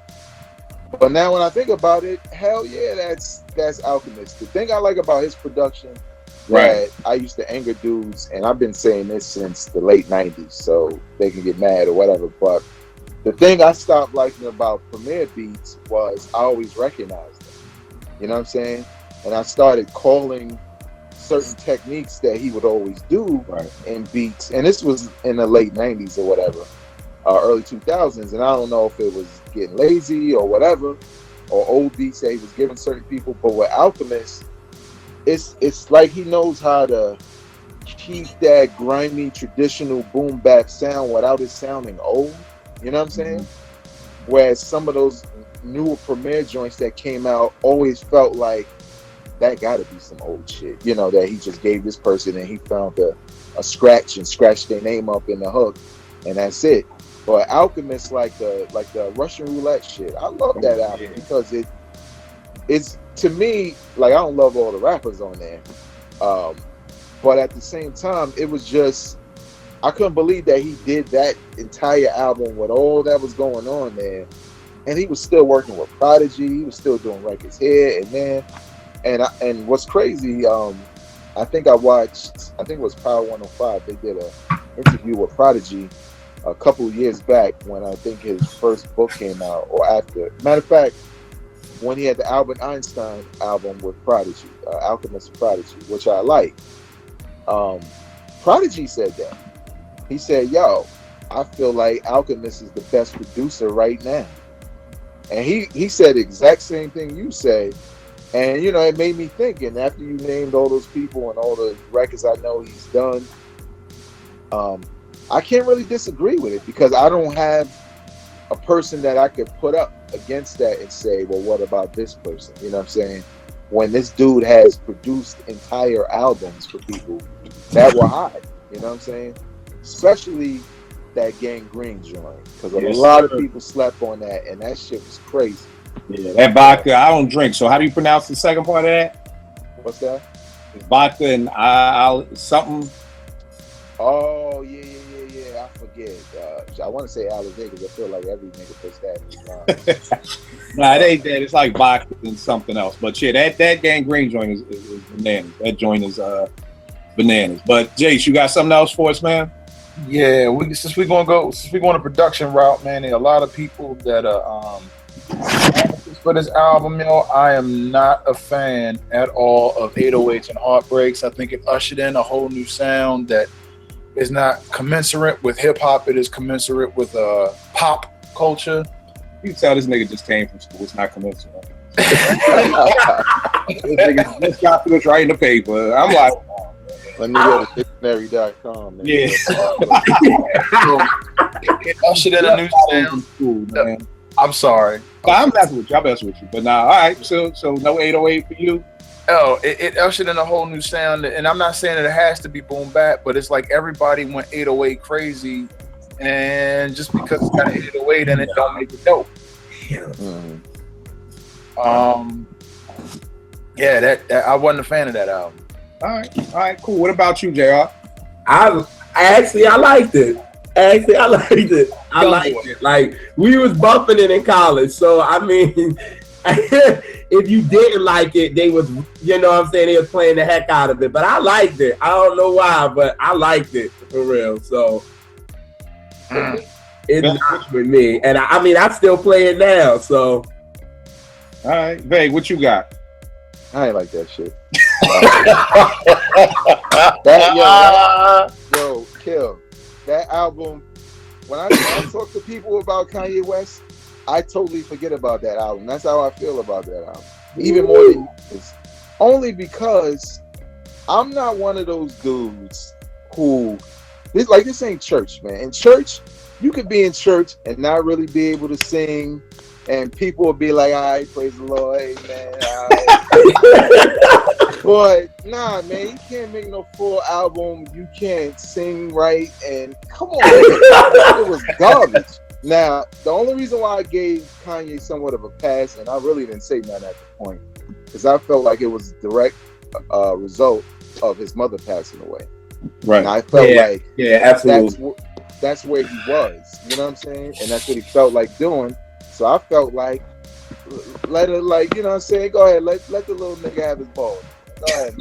But now when I think about it, hell yeah, that's Alchemist. The thing I like about his production, that I used to anger dudes, and I've been saying this since the late 90s, so they can get mad or whatever, but the thing I stopped liking about Premier Beats was I always recognized them. You know what I'm saying? And I started calling certain techniques that he would always do in beats. And this was in the late 90s or whatever, early 2000s. And I don't know if it was getting lazy or whatever, or old beats that he was giving certain people. But with Alchemist, it's like he knows how to keep that grimy, traditional boom bap sound without it sounding old. You know what I'm saying? Whereas some of those newer Premier joints that came out always felt like that gotta be some old shit, you know, that he just gave this person and he found a scratch and scratched their name up in the hook and that's it. But Alchemist, like the Russian roulette shit, I love that album because it's, to me, like, I don't love all the rappers on there, but at the same time, it was just, I couldn't believe that he did that entire album with all that was going on there. And he was still working with Prodigy. He was still doing records here and there. And what's crazy, I think it was Power 105. They did an interview with Prodigy a couple of years back when I think his first book came out or after. Matter of fact, when he had the Albert Einstein album with Prodigy, Alchemist Prodigy, which I like. Prodigy said that. He said, yo, I feel like Alchemist is the best producer right now. And he said the exact same thing you said. And, you know, it made me think. And after you named all those people and all the records I know he's done, I can't really disagree with it because I don't have a person that I could put up against that and say, well, what about this person? You know what I'm saying? When this dude has produced entire albums for people that were hot, you know what I'm saying? Especially that Gangrene joint, because a lot of people slept on that, and that shit was crazy. Yeah, that vodka, I don't drink. So how do you pronounce the second part of that? What's that? It's vodka and something. Oh, yeah. I forget. I want to say Alizé because I feel like every nigga puts that. Nah, it ain't that. It's like vodka and something else. But yeah, that Gangrene joint is bananas. That joint is bananas. But Jace, you got something else for us, man? Yeah, since we're going to production route, man, there are a lot of people that for this album, I am not a fan at all of 808s and Heartbreaks. I think it ushered in a whole new sound that is not commensurate with hip hop. It is commensurate with pop culture. You tell this nigga just came from school. It's not commensurate. This nigga just got this right in the paper. I'm like, let me go to dictionary.com. Yeah. It ushered in a new sound. School, man. I'm sorry. I'm messing with you. But nah, all right. So no 808 for you. Oh, it ushered in a whole new sound, and I'm not saying that it has to be boom bap, but it's like everybody went 808 crazy, and just because it's got an 808 and it don't make it dope. Yeah, that I wasn't a fan of that album. All right, cool. What about you, JR? I liked it. I liked it. Like, we was bumping it in college, so I mean, if you didn't like it, they was, you know what I'm saying, they was playing the heck out of it. But I liked it. I don't know why, but I liked it for real. So it's not with me. And I mean, I still play it now. So all right, Vay, what you got? I ain't like that shit. Yo, Kill. That album, when I talk to people about Kanye West, I totally forget about that album. That's how I feel about that album. Even more than you. Only because I'm not one of those dudes who, this ain't church, man. In church, you could be in church and not really be able to sing, and people will be like, all right, praise the Lord, amen, all right. But nah, man, you can't make no full album. You can't sing right, and come on, man. It was garbage. Now, the only reason why I gave Kanye somewhat of a pass, and I really didn't say nothing at the point, because I felt like it was a direct result of his mother passing away. Right. And I felt like absolutely. That's where he was. You know what I'm saying? And that's what he felt like doing. So I felt like, let it, like, you know what I'm saying? Go ahead, let the little nigga have his ball. Go ahead.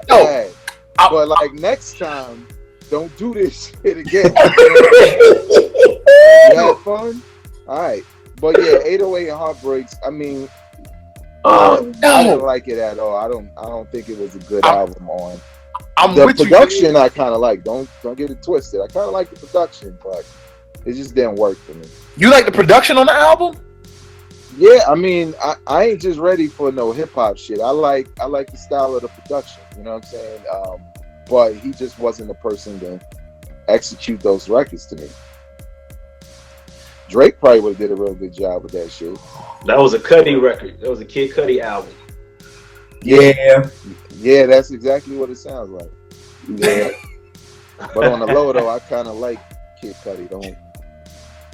Go ahead. But like next time, don't do this shit again. You had fun? All right. But yeah, 808 and Heartbreaks, I mean, I don't like it at all. I don't think it was a good album on. The production I kind of like. Don't get it twisted. I kind of like the production, but it just didn't work for me. You like the production on the album? Yeah, I mean, I ain't just ready for no hip hop shit. I like the style of the production. You know what I'm saying? But he just wasn't the person to execute those records to me. Drake probably would have did a real good job with that shit. That was a Cudi record. That was a Kid Cudi album. Yeah, that's exactly what it sounds like. Yeah. But on the low though, I kind of like Kid Cudi. Don't.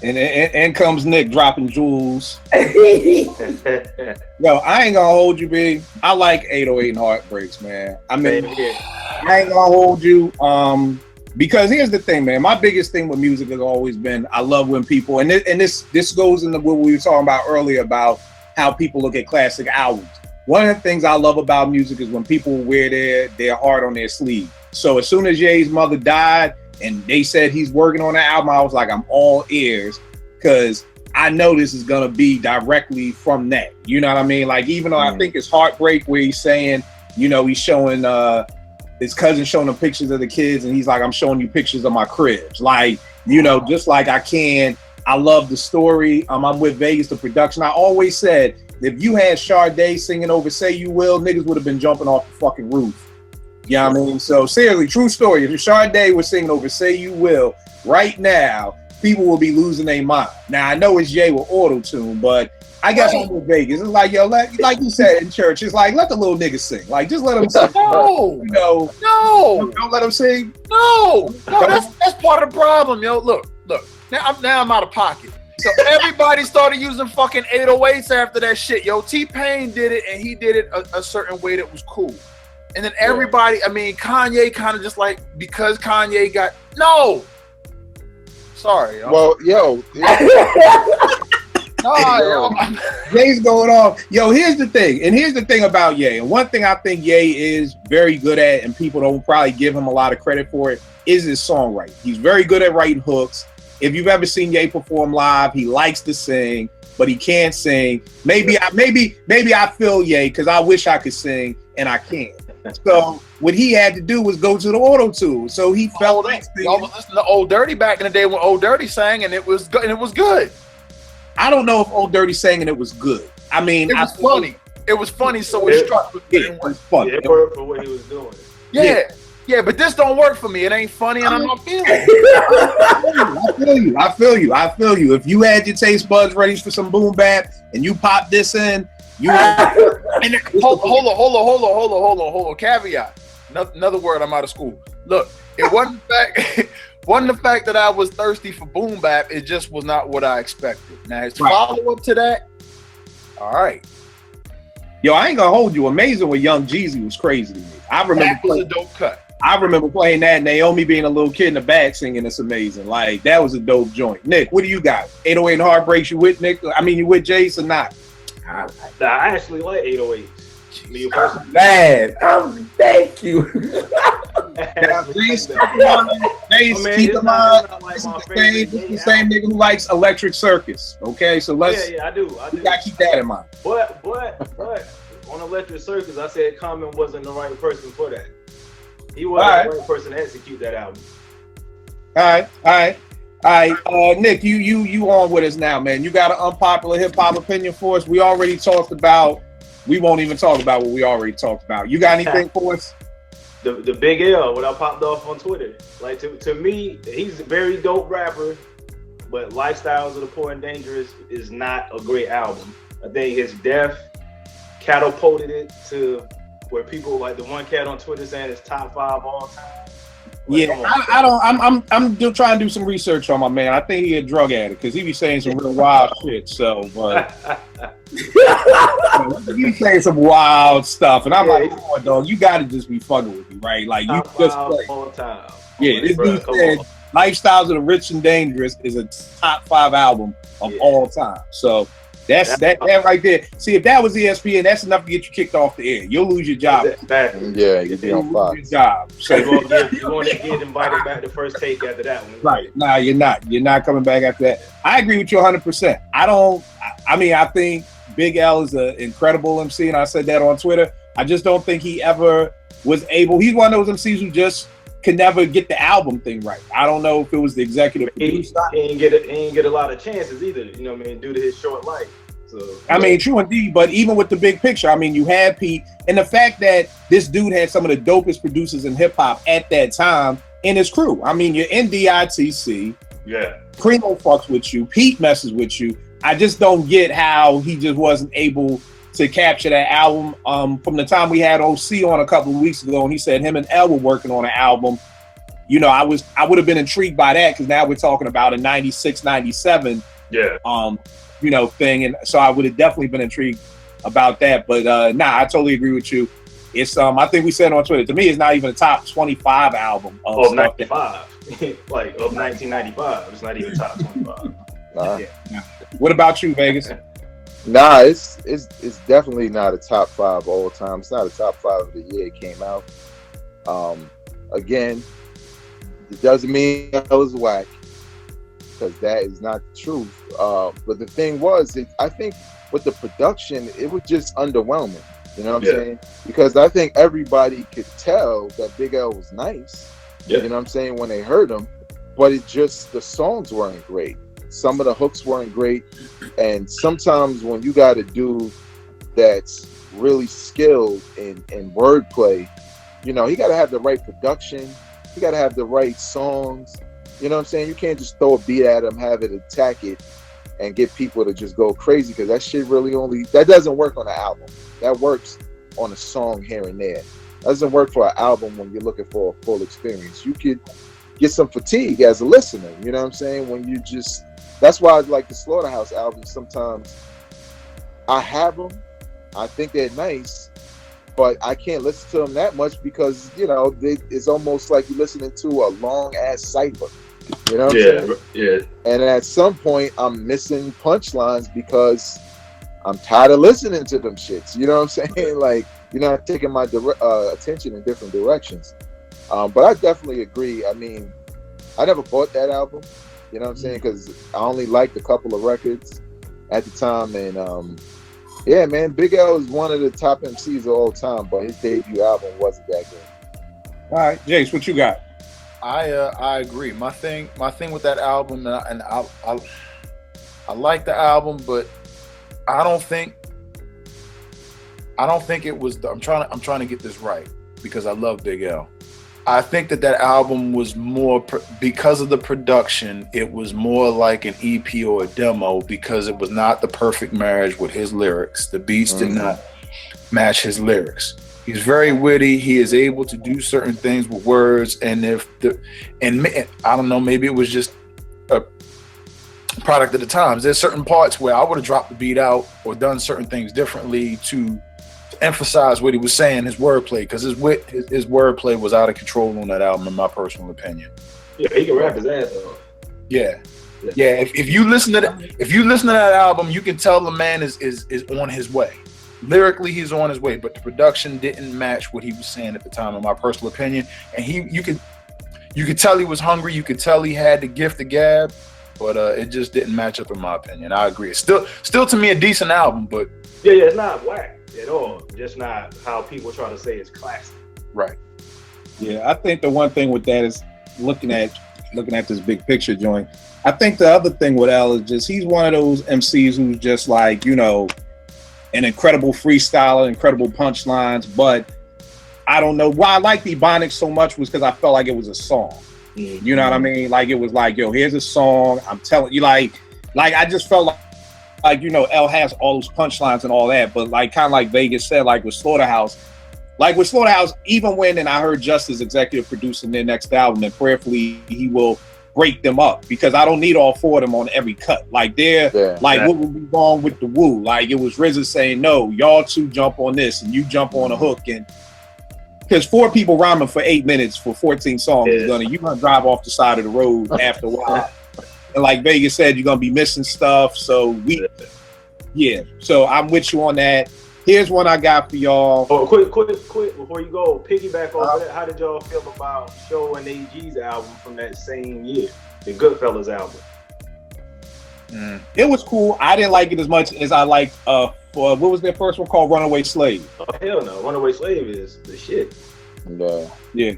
And comes Nick dropping jewels. Yo, I ain't gonna hold you, big. I like 808 and Heartbreaks, man. I mean, I ain't gonna hold you. Because here's the thing, man. My biggest thing with music has always been I love when people, and this goes into what we were talking about earlier about how people look at classic albums. One of the things I love about music is when people wear their heart on their sleeve. So as soon as Ye's mother died and they said he's working on that album, I was like, I'm all ears, because I know this is gonna be directly from that. You know what I mean? Like, even though I think it's Heartbreak where he's saying, you know, he's showing his cousin showing him pictures of the kids, and he's like, I'm showing you pictures of my cribs. Like, you know, just like I love the story. I'm with Vegas, the production. I always said, if you had Sade singing over Say You Will, niggas would have been jumping off the fucking roof. Yeah, I mean, so seriously, true story. If Sade was singing over "Say You Will" right now, people will be losing their mind. Now I know it's Jay with auto-tune, but I guess I'm with Vegas. It's like, yo, like you said in church, it's like, let the little nigga sing. Like, just let him sing. No, you know, no, don't let him sing. No, that's part of the problem, yo. Look. Now I'm out of pocket. So everybody started using fucking 808s after that shit, yo. T-Pain did it, and he did it a certain way that was cool. And then everybody, I mean, Kanye kind of just like, because Kanye got, no. Sorry, yo. Well, yo. Ye's going off. Yo, here's the thing. And here's the thing about Ye. And one thing I think Ye is very good at, and people don't probably give him a lot of credit for it, is his songwriting. He's very good at writing hooks. If you've ever seen Ye perform live, he likes to sing, but he can't sing. Maybe I feel Ye because I wish I could sing and I can't. So what he had to do was go to the auto-tune. So he felt like y'all was listening to Old Dirty back in the day when Old Dirty sang, and it was good. I don't know if Old Dirty sang and it was good. I mean, it was funny. It was funny, so it struck with me. It was funny. It worked for what he was doing. Yeah, but this don't work for me. It ain't funny, and I'm not feeling it. I feel you. If you had your taste buds ready for some boom bap and you pop this in, you and hold on. Caveat. Another word. I'm out of school. Look, it wasn't the fact that I was thirsty for boom bap. It just was not what I expected. Now, his follow up to that. All right. Yo, I ain't gonna hold you. Amazing with Young Jeezy was crazy to me. I remember that was a dope cut. I remember playing that, Naomi being a little kid in the back singing It's Amazing. Like, that was a dope joint. Nick, what do you got? 808 and Heartbreaks, you with Nick? I mean, you with Jace or not? I actually like 808s. Man, thank you. Jace, keep in mind, this is the same nigga who likes Electric Circus. Okay, so let's... Yeah, I do. You gotta keep that in mind. But on Electric Circus, I said Common wasn't the right person for that. He wasn't the right person to execute that album. All right. Nick, you on with us now, man. You got an unpopular hip hop opinion for us. We already talked about. We won't even talk about what we already talked about. You got anything for us? The Big L, what I popped off on Twitter. Like to me, he's a very dope rapper, but Lifestyles of the Poor and Dangerous is not a great album. I think his death catapulted it to where people like the one cat on Twitter saying it's top 5 all time. Like, yeah, I'm still trying to do some research on my man. I think he a drug addict because he be saying some real wild shit. So, but he be saying some wild stuff, and I'm like, come on, dog, you got to just be fucking with me, right? Like you just play. All time. Yeah, this dude said Lifestyles of the Rich and Dangerous is a top 5 album of all time. So. That's that right there. See, if that was ESPN, that's enough to get you kicked off the air. You'll lose your job. Exactly. Yeah, you'll be on fire. Your job. So you're going to get invited back to first take after that one. Right. Nah, you're not. You're not coming back after that. I agree with you 100%. I think Big L is an incredible MC, and I said that on Twitter. I just don't think he ever was able. He's one of those MCs who just could never get the album thing right. I don't know if it was the executive producer. He ain't get a lot of chances either, you know what I mean, due to his short life. So I mean, true indeed, but even with the big picture, I mean, you had Pete, and the fact that this dude had some of the dopest producers in hip hop at that time in his crew. I mean, you're NDITC. Yeah. Primo fucks with you. Pete messes with you. I just don't get how he just wasn't able to capture that album. From the time we had OC on a couple of weeks ago, and he said him and L were working on an album. You know, I would have been intrigued by that because now we're talking about a 96, 97 thing. And so I would have definitely been intrigued about that. But I totally agree with you. It's I think we said on Twitter, to me, it's not even a top 25 album of 95. Like of 1995. It's not even top 25. Nah. Yeah. What about you, Vegas? Nah, it's definitely not a top 5 all time. It's not a top 5 of the year it came out. Again, it doesn't mean it was whack, because that is not the truth. But the thing was, I think with the production, it was just underwhelming. You know what I'm saying? Because I think everybody could tell that Big L was nice. Yeah. You know what I'm saying? When they heard him, but it just, the songs weren't great. Some of the hooks weren't great. And sometimes when you got a dude that's really skilled in wordplay, You know, he got to have the right production. He got to have the right songs. You know what I'm saying? You can't just throw a beat at him, have it attack it, and get people to just go crazy, because that shit really that doesn't work on an album. That works on a song here and there. That doesn't work for an album when you're looking for a full experience. You could get some fatigue as a listener. You know what I'm saying? When you just, that's why I like the Slaughterhouse albums. Sometimes I have them. I think they're nice, but I can't listen to them that much because, you know, it's almost like you're listening to a long ass cipher. You know what I'm saying? Yeah. And at some point, I'm missing punchlines because I'm tired of listening to them shits. You know what I'm saying? Like, you're not taking my attention in different directions. But I definitely agree. I mean, I never bought that album. You know what I'm saying? Because I only liked a couple of records at the time. And yeah, man, Big L is one of the top MCs of all time, but his debut album wasn't that good. All right, Jace, what you got? I agree. My thing with that album, and I like the album, but I don't think it was. I'm trying to get this right because I love Big L. I think that album was more because of the production. It was more like an EP or a demo because it was not the perfect marriage with his lyrics. The beats did not match his lyrics. He's very witty. He is able to do certain things with words. And I don't know, maybe it was just a product of the times. There's certain parts where I would have dropped the beat out or done certain things differently to emphasize what he was saying, his wordplay, because his wordplay was out of control on that album, in my personal opinion. Yeah, he can rap his ass off. Yeah. If you listen to that album, you can tell the man is on his way. Lyrically, he's on his way, but the production didn't match what he was saying at the time, in my personal opinion. And you could tell he was hungry. You could tell he had the gift of gab, but it just didn't match up, in my opinion. I agree. It's still to me a decent album, but yeah, it's not whack at all. Just not how people try to say it's classic. Right. Yeah, I think the one thing with that is looking at this big picture joint. I think the other thing with L is just he's one of those MCs who's just like, you know, an incredible freestyler, incredible punchlines, but I don't know why I liked Ebonics so much was because I felt like it was a song. Mm-hmm. You know what I mean? Like it was like, yo, here's a song. I'm telling you, like I just felt like you know, L has all those punchlines and all that, but like kind of like Vegas said, like with Slaughterhouse, even when, and I heard Justice executive producing their next album, and prayerfully he will break them up because I don't need all four of them on every cut. Like what would be wrong with the Woo? Like it was RZA saying, no, y'all two jump on this and you jump on a hook, and because 4 people rhyming for 8 minutes for 14 songs is you're gonna drive off the side of the road after a while. And like Vegas said, you're gonna be missing stuff. So so I'm with you on that. Here's one I got for y'all. Oh, quick, before you go, piggyback off that. How did y'all feel about Show and AG's album from that same year, the Goodfellas album? It was cool. I didn't like it as much as I liked what was their first one called Runaway Slave. Oh hell no, Runaway Slave is the shit. Yeah.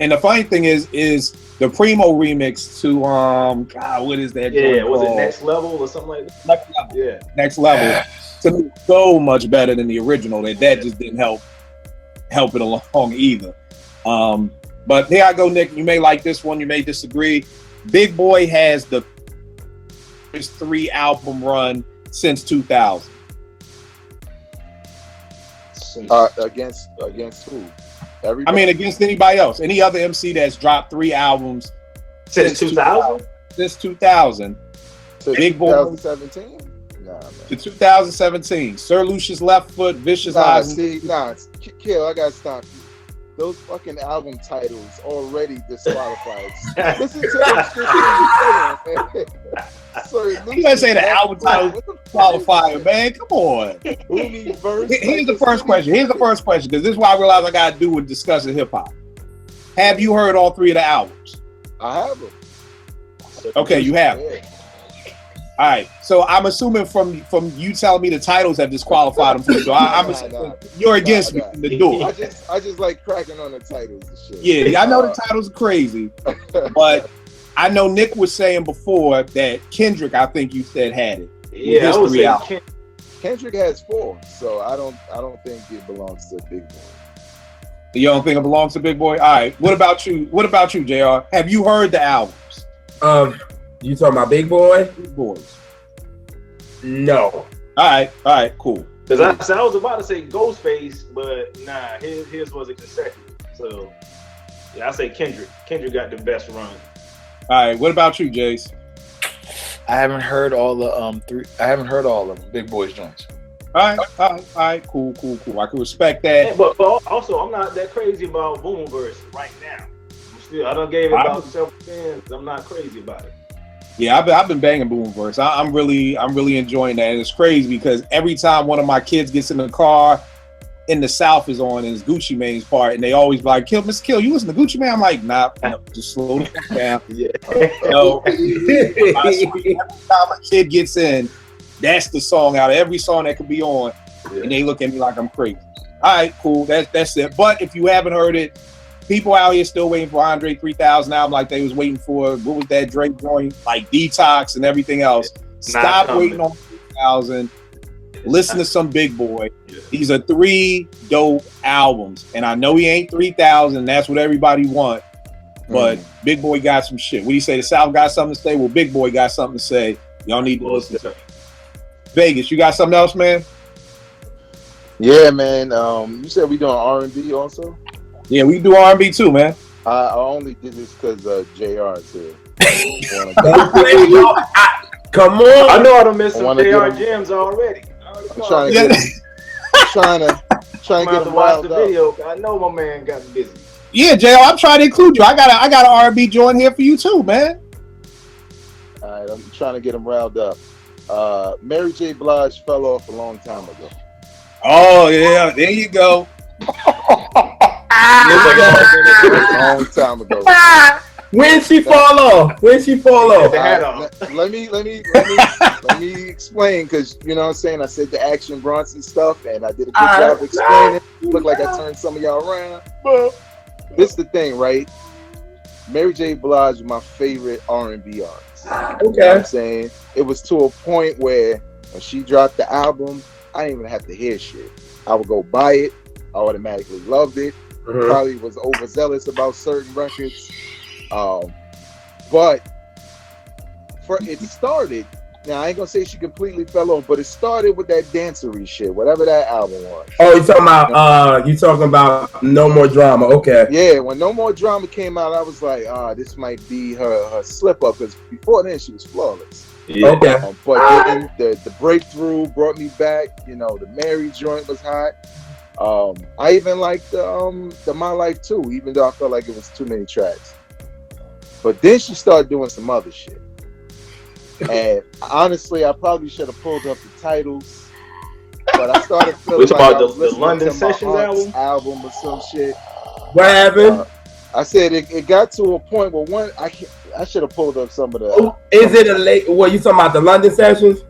And the funny thing is the Primo remix to what is that? Yeah, was it Next Level or something like that? Next Level. Yeah. Next Level. To me, so much better than the original that just didn't help it along either. But here I go, Nick. You may like this one, you may disagree. Big Boi has the 3 album run since 2000. Against who? Everybody? I mean, against anybody else. Any other MC that's dropped 3 albums since 2000? Since 2000. To Big Boi. 2017? Nah, man. To 2017. Sir Lucius Left Foot, Vicious Eyes. Kill, I gotta stop you. Those fucking album titles already disqualified. Listen to them shit, man. You gotta say the album title qualifier, man. Come on. Here's the first question, because this is why I realized I gotta do with discussing hip hop. Have you heard all 3 of the albums? I have them. Okay, you have. Yeah. All right, so I'm assuming from you telling me the titles have disqualified them from the door. I'm assuming you're against me from the door. I just like cracking on the titles and shit. Yeah, I know the titles are crazy, but I know Nick was saying before that Kendrick, I think you said, had it. Yeah, I was saying Kendrick has 4, so I don't think it belongs to Big Boi. You don't think it belongs to Big Boi? All right. What about you? What about you, JR? Have you heard the albums? You talking about Big Boi? Big Boys. No. All right, cool. Because I was about to say Ghostface, but nah, his wasn't consecutive. So yeah, I say Kendrick. Kendrick got the best run. All right, what about you, Jace? I haven't heard all the I haven't heard all of them Big Boi's joints. All right, cool. I can respect that. Yeah, but also, I'm not that crazy about Boom Verse right now. I done gave it about several fans. I'm not crazy about it. Yeah, I've been banging Boom Verse. I'm really enjoying that, and it's crazy because every time one of my kids gets in the car, in the South is on, and it's Gucci Mane's part, and they always be like, Mr. Kill, you listen to Gucci Mane? I'm like, nah, just slow down. Yeah. Every time a kid gets in, that's the song out of every song that could be on, and they look at me like I'm crazy. All right, cool, that's it. But if you haven't heard it, people out here still waiting for Andre 3000 album like they was waiting for, what was that Drake joint, like Detox and everything else. Stop waiting on 3000. Listen to some Big Boi. These are 3 dope albums, and I know he ain't 3000. That's what everybody want, but Big Boi got some shit. What do you say? The South got something to say? Well, Big Boi got something to say. Y'all need to listen to it. Vegas, you got something else, man? Yeah, man. You said we doing R&B also? Yeah, we do R&B too, man. I only did this because JR is here. Come on. I know I done missed some JR jams already. I'm trying to get him riled up. Video. I know my man got busy. Yeah, JR, I'm trying to include you. I got an R&B joint here for you too, man. All right, I'm trying to get him riled up. Mary J. Blige fell off a long time ago. Oh yeah, there you go. Long time ago. When she fall off? Let me explain, because you know what I'm saying, I said the Action Bronson stuff and I did a good job explaining. Look like I turned some of y'all around. This is the thing, right? Mary J. Blige is my favorite R&B artist. Okay. You know what I'm saying? It was to a point where when she dropped the album, I didn't even have to hear shit. I would go buy it. I automatically loved it. Probably was overzealous about certain records. But it started, now I ain't gonna say she completely fell off, but it started with that dancery shit, whatever that album was. Oh, you talking about No More Drama? Okay. Yeah, when No More Drama came out, I was like, this might be her slip up, because before then she was flawless. Yeah. Okay. But then the breakthrough brought me back. You know, the Mary joint was hot. I even liked the My Life too, even though I felt like it was too many tracks. But then she started doing some other shit. And honestly, I probably should have pulled up the titles. But I started feeling like I was listening London to Sessions my album or some shit. What happened? I said it got to a point where I should have pulled up some of the. Is it a late? What you talking about? The London Sessions?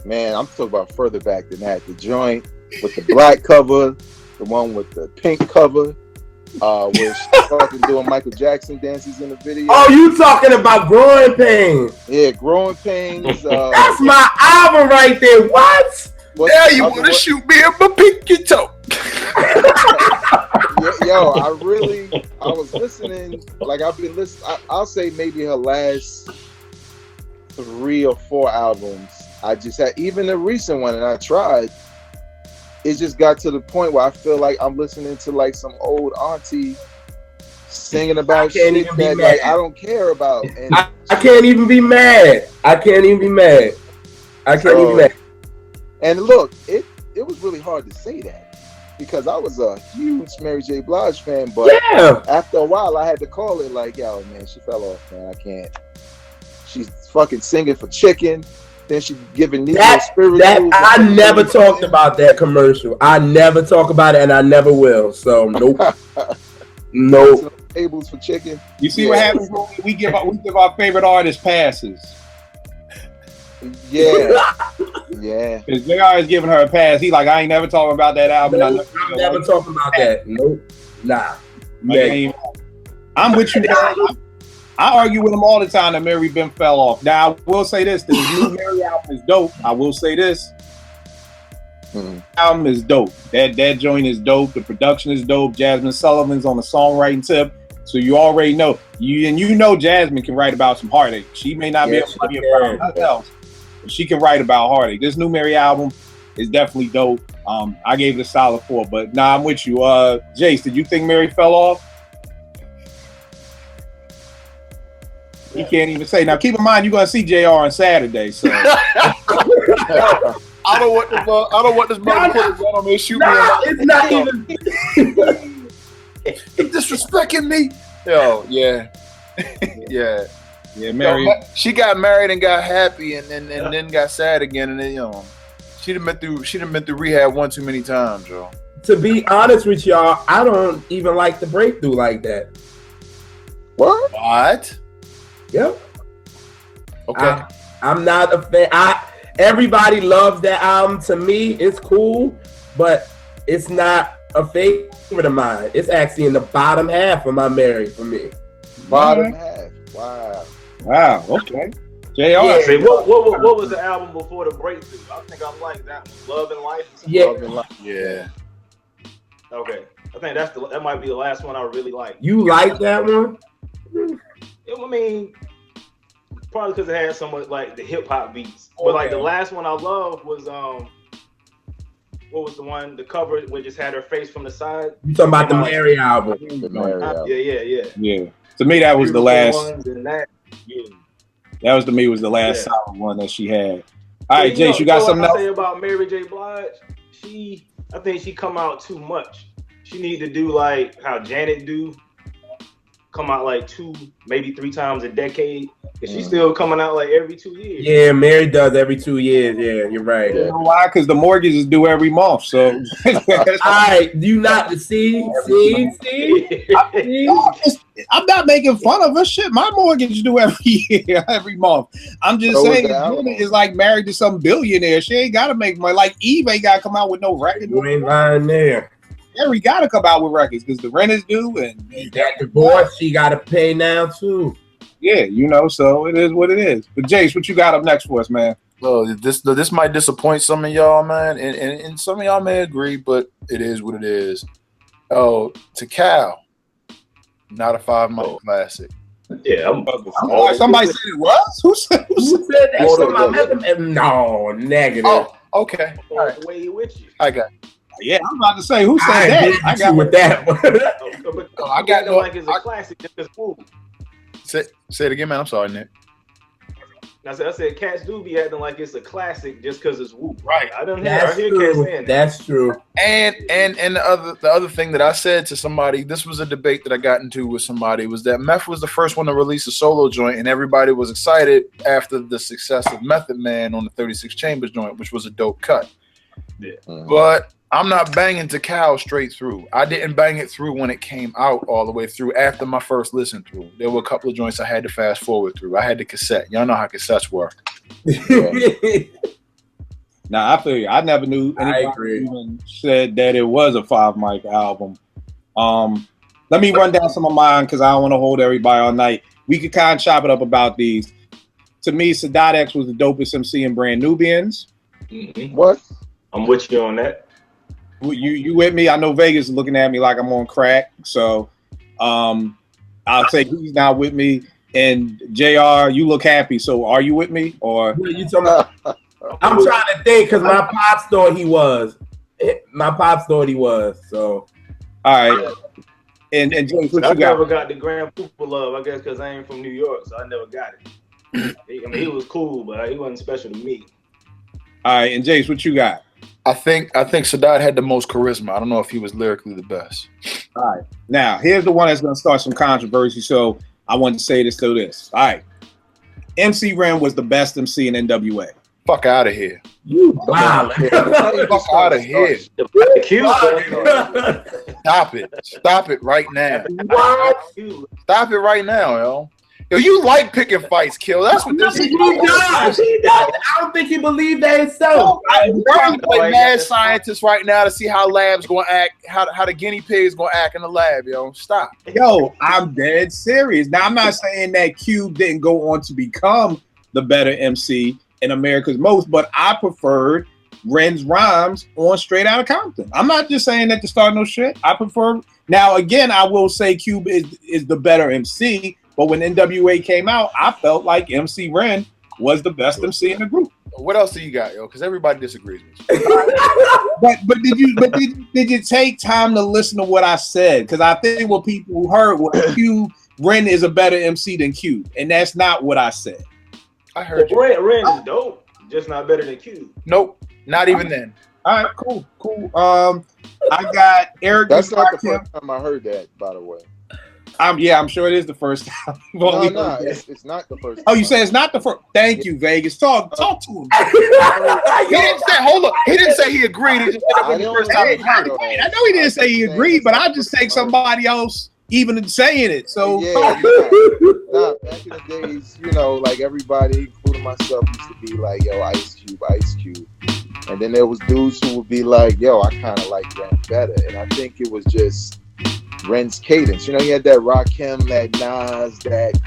Man, I'm talking about further back than that. The joint with the black cover, the one with the pink cover, where she's fucking doing Michael Jackson dances in the video. Oh, you talking about Growing Pains? Yeah, Growing Pains. That's my album right there. What? Now you want to shoot me in my pinky toe. Yo, I was listening, like I've been listening, I'll say maybe her last 3 or 4 albums. I just had, even the recent one, and I tried, it just got to the point where I feel like I'm listening to like some old auntie singing about shit that like, I don't care about. And I can't even be mad. I can't even be mad. And look, it was really hard to say that, because I was a huge Mary J. Blige fan, but after a while I had to call it like, yo, man, she fell off, man. I can't. She's fucking singing for chicken. Then she giving Negro spirituals. I never talked about that commercial. I never talk about it, and I never will. So nope. Nope. Tables for chicken. You see what happens when we give our favorite artist passes. Yeah. Yeah. Because JR is giving her a pass. He like, I ain't never talking about that album. Nope, I'm never talking about that. Nope. Nah. I'm with you, man. I argue with him all the time that Mary Ben fell off. Now, I will say this. The new Mary album is dope. I will say this. album is dope. That joint is dope. The production is dope. Jasmine Sullivan's on the songwriting tip, so you already know. You know Jasmine can write about some heartache. She may not be able to be about nothing else, but she can write about heartache. This new Mary album is definitely dope. I gave it a solid 4, but nah, I'm with you. Jace, did you think Mary fell off? He can't even say. Now, keep in mind, you're gonna see JR on Saturday, so. I don't want this mother put his on me and shoot me. It's not even. He's disrespecting me. Yo, yeah. Yeah, Mary. Yo, she got married and got happy, and then got sad again, and then she done been through rehab one too many times, yo. To be honest with y'all, I don't even like the breakthrough like that. What? Yep. Okay. I'm not a fan. Everybody loves that album. To me, it's cool, but it's not a favorite of mine. It's actually in the bottom half of my Mary for me. Bottom half. Wow. Okay. JR. Yeah. Say, what was the album before the breakthrough? I think I like that one. Love and Life. Yeah. Love and Life. Yeah. Okay. I think that might be the last one I really like. You like that one? I mean, probably because it had some like the hip hop beats. But like the last one I loved was what was the one? The cover which just had her face from the side. You talking about the Mary album? The Mary album. Yeah. To me, that was the last. That was to me was the last solid one that she had. All right, Jace, you got something else? I say about Mary J. Blige? I think she come out too much. She need to do like how Janet do. Come out like 2, maybe 3 times a decade. And she's still coming out like every 2 years. Yeah, Mary does every 2 years. Yeah, you're right. You know why? Because the mortgage is due every month. So, all right, you not see. I'm not making fun of her. Shit, my mortgage is due every year, every month. I'm just saying, Janet is like married to some billionaire. She ain't got to make money. Like Eve ain't got to come out with no record. You ain't lying there. Mary got to come out with records because the rent is due and that divorce she got to pay now too. Yeah, so it is what it is. But Jace, what you got up next for us, man? Well, this might disappoint some of y'all, man, and some of y'all may agree, but it is what it is. Oh, to Cal, not a 5-mic classic. Yeah, somebody said it was. Who said that? No, negative. Oh, okay. All right. The way he with you. I got it. Yeah, I'm about to say who said that. I got with that one. I got no like it's a classic just because woo. Say it again, man. I'm sorry, Nick. I said cats do be acting like it's a classic just because it's woo. Right. I hear cats saying that. That's true. And the other thing that I said to somebody, this was a debate that I got into with somebody, was that Meth was the first one to release a solo joint, and everybody was excited after the success of Method Man on the 36 Chambers joint, which was a dope cut. Yeah. But I'm not banging to Cal straight through. I didn't bang it through when it came out all the way through after my first listen through. There were a couple of joints I had to fast forward through. I had the cassette. Y'all know how cassettes work. Nah, I feel you. I never knew anybody even said that it was a 5-mic album. Let me run down some of mine because I don't want to hold everybody all night. We could kind of chop it up about these. To me, Sadat X was the dopest MC in Brand Nubians. Mm-hmm. What? I'm with you on that. You with me? I know Vegas is looking at me like I'm on crack, so I'll say he's not with me. And JR, you look happy, so are you with me? Or what are you talking about? I'm trying to think because my pops thought he was. My pops thought he was. So all right. And James, what you got? I never got the Grand Pooper love, I guess, because I ain't from New York, so I never got it. I mean, he was cool, but he wasn't special to me. All right, and Jace, what you got? I think Sadat had the most charisma. I don't know if he was lyrically the best. All right. Now, here's the one that's going to start some controversy, so I want to say this to this. All right. MC Ren was the best MC in NWA. Fuck out of here. You wild. Fuck out of here. Stop it right now. What? Stop it right now, yo. Yo, you like picking fights, Kill. That's what this is. He does. I don't think he believed that himself. I'm trying to play mad scientist right now to see how labs gonna act, how the guinea pigs gonna act in the lab, yo. Stop. Yo, I'm dead serious. Now, I'm not saying that Cube didn't go on to become the better MC in America's Most, but I preferred Ren's rhymes on Straight Outta Compton. I'm not just saying that to start no shit. I prefer. Now again, I will say Cube is the better MC. But when NWA came out, I felt like MC Ren was the best MC in the group. What else do you got, yo? Because everybody disagrees with you. but did you take time to listen to what I said? Because I think what people heard was Cube Ren is a better MC than Cube, and that's not what I said. I heard you. Ren is dope, just not better than Cube. Nope, not even then. All right, cool. I got Eric. That's not the first time I heard that, by the way. I'm sure it is the first time. No, it's not the first time. Oh, you say it's not the first? Thank you, Vegas. Talk to him. He didn't say, hold up. He didn't say he agreed. He just said that was the first time he heard it. I know he didn't say he agreed, but I just take somebody else even saying it. So back in the days, like everybody, including myself, used to be like, yo, Ice Cube. And then there was dudes who would be like, yo, I kind of like Ren better. And I think it was just Ren's cadence. He had that Rakim, that Nas, that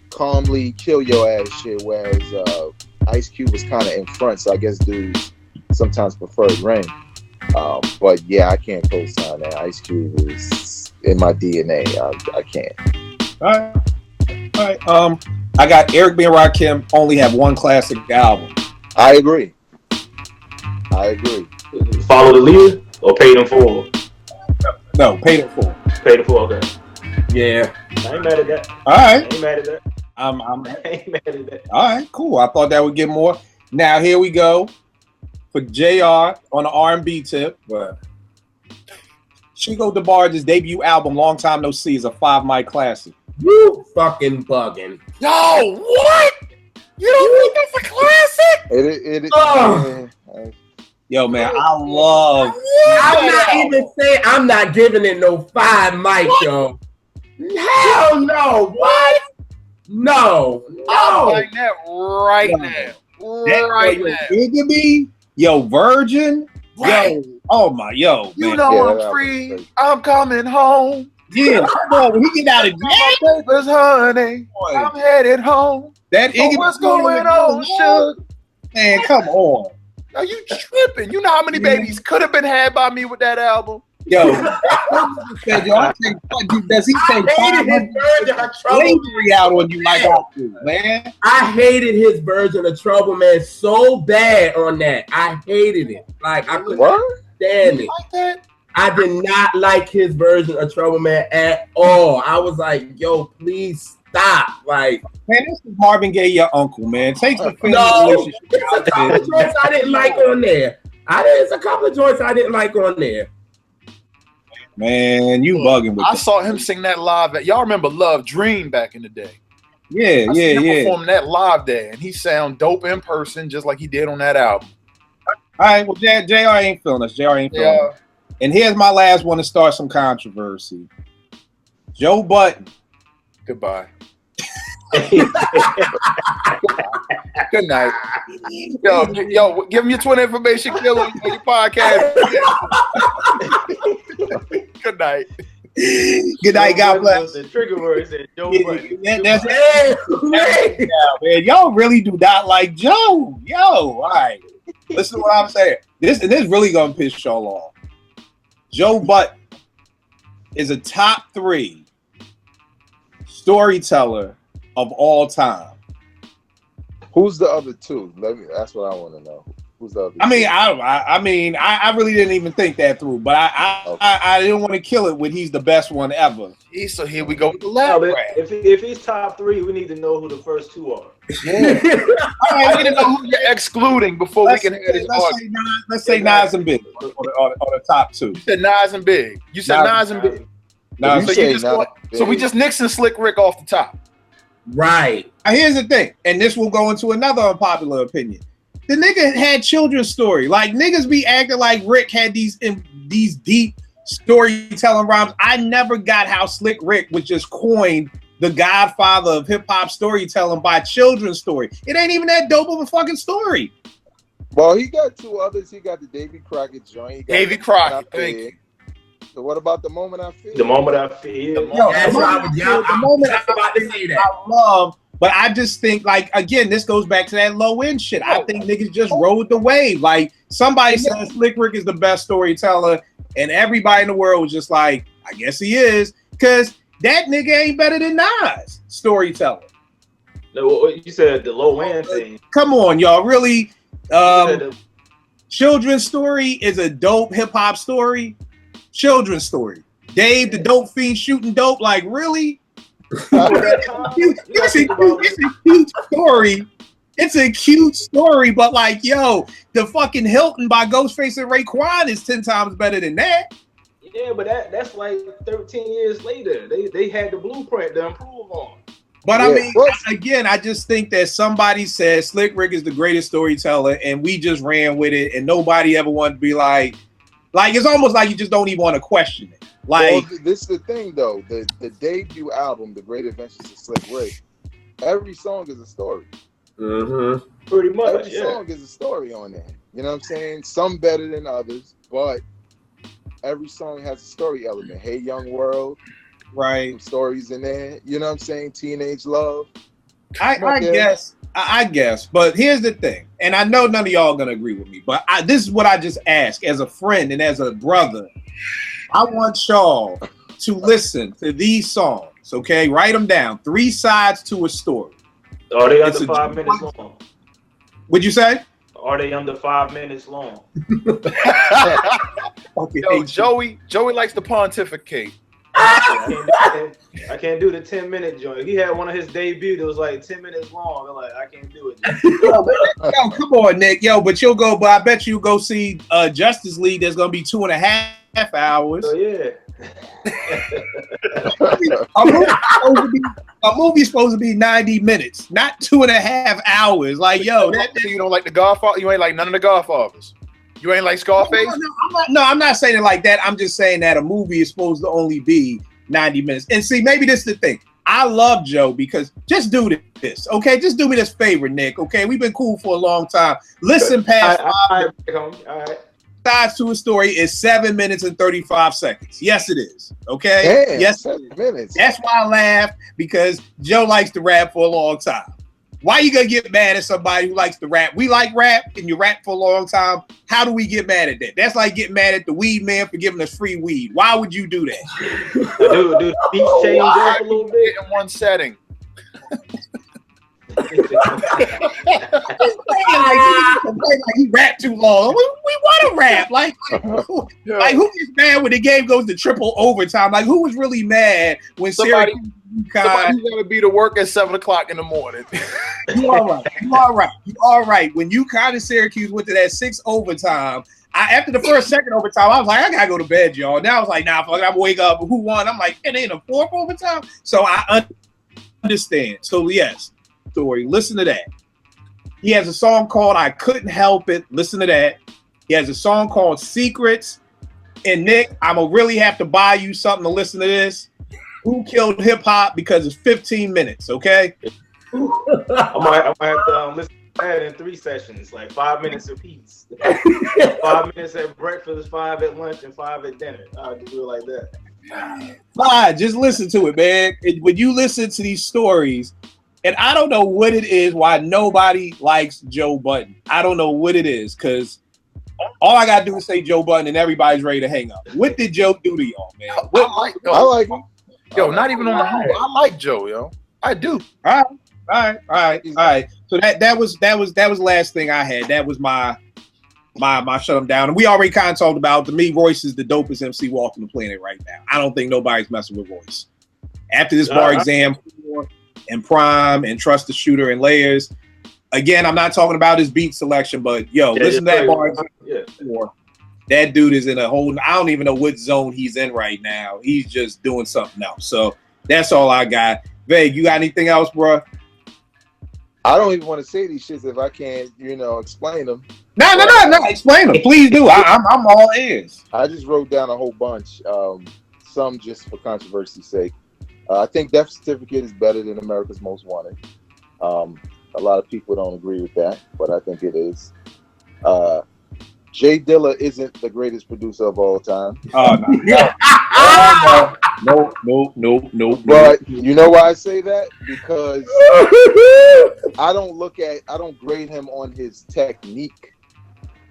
calmly kill your ass shit, whereas Ice Cube was kind of in front, so I guess dudes sometimes preferred Ren. But yeah, I can't co-sign that. Ice Cube is in my DNA. I can't. All right. I got Eric B. and Rakim only have one classic album. I agree. Follow the leader or Paid in Full? No, Paid in Full. Paid in Full, okay. Yeah. I ain't mad at that. All right. I ain't mad at that. I ain't mad at that. All right, cool. I thought that would get more. Now here we go for JR on the R&B tip. But Chico DeBarge's debut album, Long Time No See, is a 5-mic classic. You fucking bugging. Yo, what? You don't think that's a classic? It Yo, man, I love. I'm not giving it no 5 mic, yo. Hell no. What? No. I'm like that right now. Right now. Bigamy, yo, Virgin, right. Yo, oh my, yo, you man. know I'm free. I'm coming home. Yeah, come on, when he get out of jail, papers, honey. I'm headed home. That what's going on, Suge? Man, come on. Are you tripping? You know how many babies could have been had by me with that album? Yo, does he take slavery out on you like I do, man? I hated his version of Trouble, man, so bad on that. I hated it. Like I couldn't stand it. Like that? I did not like his version of Trouble, man, at all. I was like, yo, please stop. Like, man, this is Marvin Gaye, your uncle, man. Take the relationship. There's a couple of joints I didn't like on there. There's a couple of joints I didn't like on there. Man, you bugging with I saw him sing that live. Y'all remember Love Dream back in the day? Yeah. Performing that live there, and he sound dope in person, just like he did on that album. All right, well, JR ain't feeling us. JR ain't feeling us. And here's my last one to start some controversy. Joe Budden. Goodbye. Good night. Yo, give him your Twitter information, kill him on your podcast. Good night. Good night, God bless. The trigger word said Joe Budden. Man, y'all really do not like Joe. Yo, all right. Listen to what I'm saying. This really gonna piss y'all off. Joe Budden is a top 3 storyteller of all time. Who's the other 2? That's what I want to know. Who's the other? I really didn't even think that through, but I didn't want to kill it with he's the best one ever. So here we go with the lab. If he's top 3, we need to know who the first 2 are. Yeah. I need to know who you're excluding before we can have this argument. Let's say Nas and Big on the top 2. You said Nas and Big. You said Nas and Big. So we just Nixon Slick Rick off the top. Right. Now here's the thing, and this will go into another unpopular opinion. The nigga had children's story. Like, niggas be acting like Rick had these deep storytelling rhymes. I never got how Slick Rick was just coined the godfather of hip-hop storytelling by children's story. It ain't even that dope of a fucking story. Well, he got 2 others. He got the Davy Crockett joint. Davy Crockett, thank you. So what about The Moment I Feel? The Moment I Feel. The moment I was about to say that. I love, But I just think, like, again, this goes back to that low end shit. I think niggas just rode the wave. Like, somebody said Slick Rick is the best storyteller, and everybody in the world was just like, I guess he is, because that nigga ain't better than Nas storyteller. No, you said the low end thing. Come on, y'all. Really? Children's Story is a dope hip hop story. Children's Story. Dave the dope fiend shooting dope. Like, really? It's a cute story. It's a cute story, but like, yo, the fucking Hilton by Ghostface and Raekwon is 10 times better than that. Yeah, but that's like 13 years later. They had the blueprint to improve on. But I mean, again, I just think that somebody said Slick Rick is the greatest storyteller, and we just ran with it, and nobody ever wanted to be like it's almost like you just don't even want to question it. Like, well, this is the thing though, the debut album, The Great Adventures of Slick Rick, every song is a story. Mm-hmm. Pretty much. Every song is a story on there. You know what I'm saying? Some better than others, but every song has a story element. Hey Young World, right? Some stories in there. You know what I'm saying? Teenage Love. I guess. But here's the thing, and I know none of y'all are gonna agree with me, but this is what I just ask as a friend and as a brother. I want y'all to listen to these songs, okay? Write them down. 3 sides to a story. Are they under 5 minutes long? What'd you say? Are they under 5 minutes long? Okay. Yo, Joey likes to pontificate. I can't do the 10-minute joint. He had one of his debuts that was like 10 minutes long. I'm like, I can't do it. Yo, come on, Nick. Yo, but I bet you go see Justice League. That's gonna be 2.5 hours. So yeah. A movie's supposed to be 90 minutes, not 2.5 hours. Like, yo, so you don't like the Godfather? You ain't like none of the Godfathers? You ain't like Scarface? I'm not saying it like that. I'm just saying that a movie is supposed to only be 90 minutes. And see, maybe this is the thing. I love Joe because just do this, okay? Just do me this favor, Nick, okay? We've been cool for a long time. Listen past all right. Sides to a story is 7 minutes and 35 seconds. Yes, it is. Okay? Damn, yes, 7 minutes. That's why I laughed, because Joe likes to rap for a long time. Why you gonna get mad at somebody who likes to rap? We like rap, and you rap for a long time. How do we get mad at that? That's like getting mad at the weed man for giving us free weed. Why would you do that? Dude, the beat change up a little bit in one setting. Like he rap too long. We want to rap. Like who gets mad when the game goes to triple overtime? Like, who was really mad when somebody's gonna be to work at 7 o'clock in the morning? You all right. When UConn and Syracuse went to that 6 overtime, after the second overtime, I was like, I gotta go to bed, y'all. Now I was like, nah, fuck, I wake up. Who won? I'm like, it ain't a 4th overtime. So I understand. So yes. Story. Listen to that. He has a song called I Couldn't Help It. Listen to that. He has a song called Secrets. And Nick, I'm gonna really have to buy you something to listen to this. Who Killed Hip Hop? Because it's 15 minutes, okay? I might have to listen to that in 3 sessions, like 5 minutes apiece. 5 minutes at breakfast, 5 at lunch, and 5 at dinner. I'll do it like that. Fine, just listen to it, man. When you listen to these stories, and I don't know what it is why nobody likes Joe Budden. I don't know what it is, because all I gotta do is say Joe Budden and everybody's ready to hang up. What did Joe do to y'all, man? I like him. Yo, not even on the home. I like Joe, yo. I do. All right. So that was the last thing I had. That was my shut him down. And we already kind of talked about, to me, Royce is the dopest MC walking the planet right now. I don't think nobody's messing with Royce. After this bar exam and Prime and Trust the Shooter and Layers. Again, I'm not talking about his beat selection, but listen to that bar exam. That dude is in a whole, I don't even know what zone he's in right now. He's just doing something else. So that's all I got. Vague, you got anything else, bro? I don't even want to say these shits if I can't, explain them. No. Explain them. Please do. I'm all ears. I just wrote down a whole bunch. Some just for controversy's sake. I think Death Certificate is better than America's Most Wanted. A lot of people don't agree with that, but I think it is. Jay Dilla isn't the greatest producer of all time. Oh, no. No. But you know why I say that? Because I don't grade him on his technique.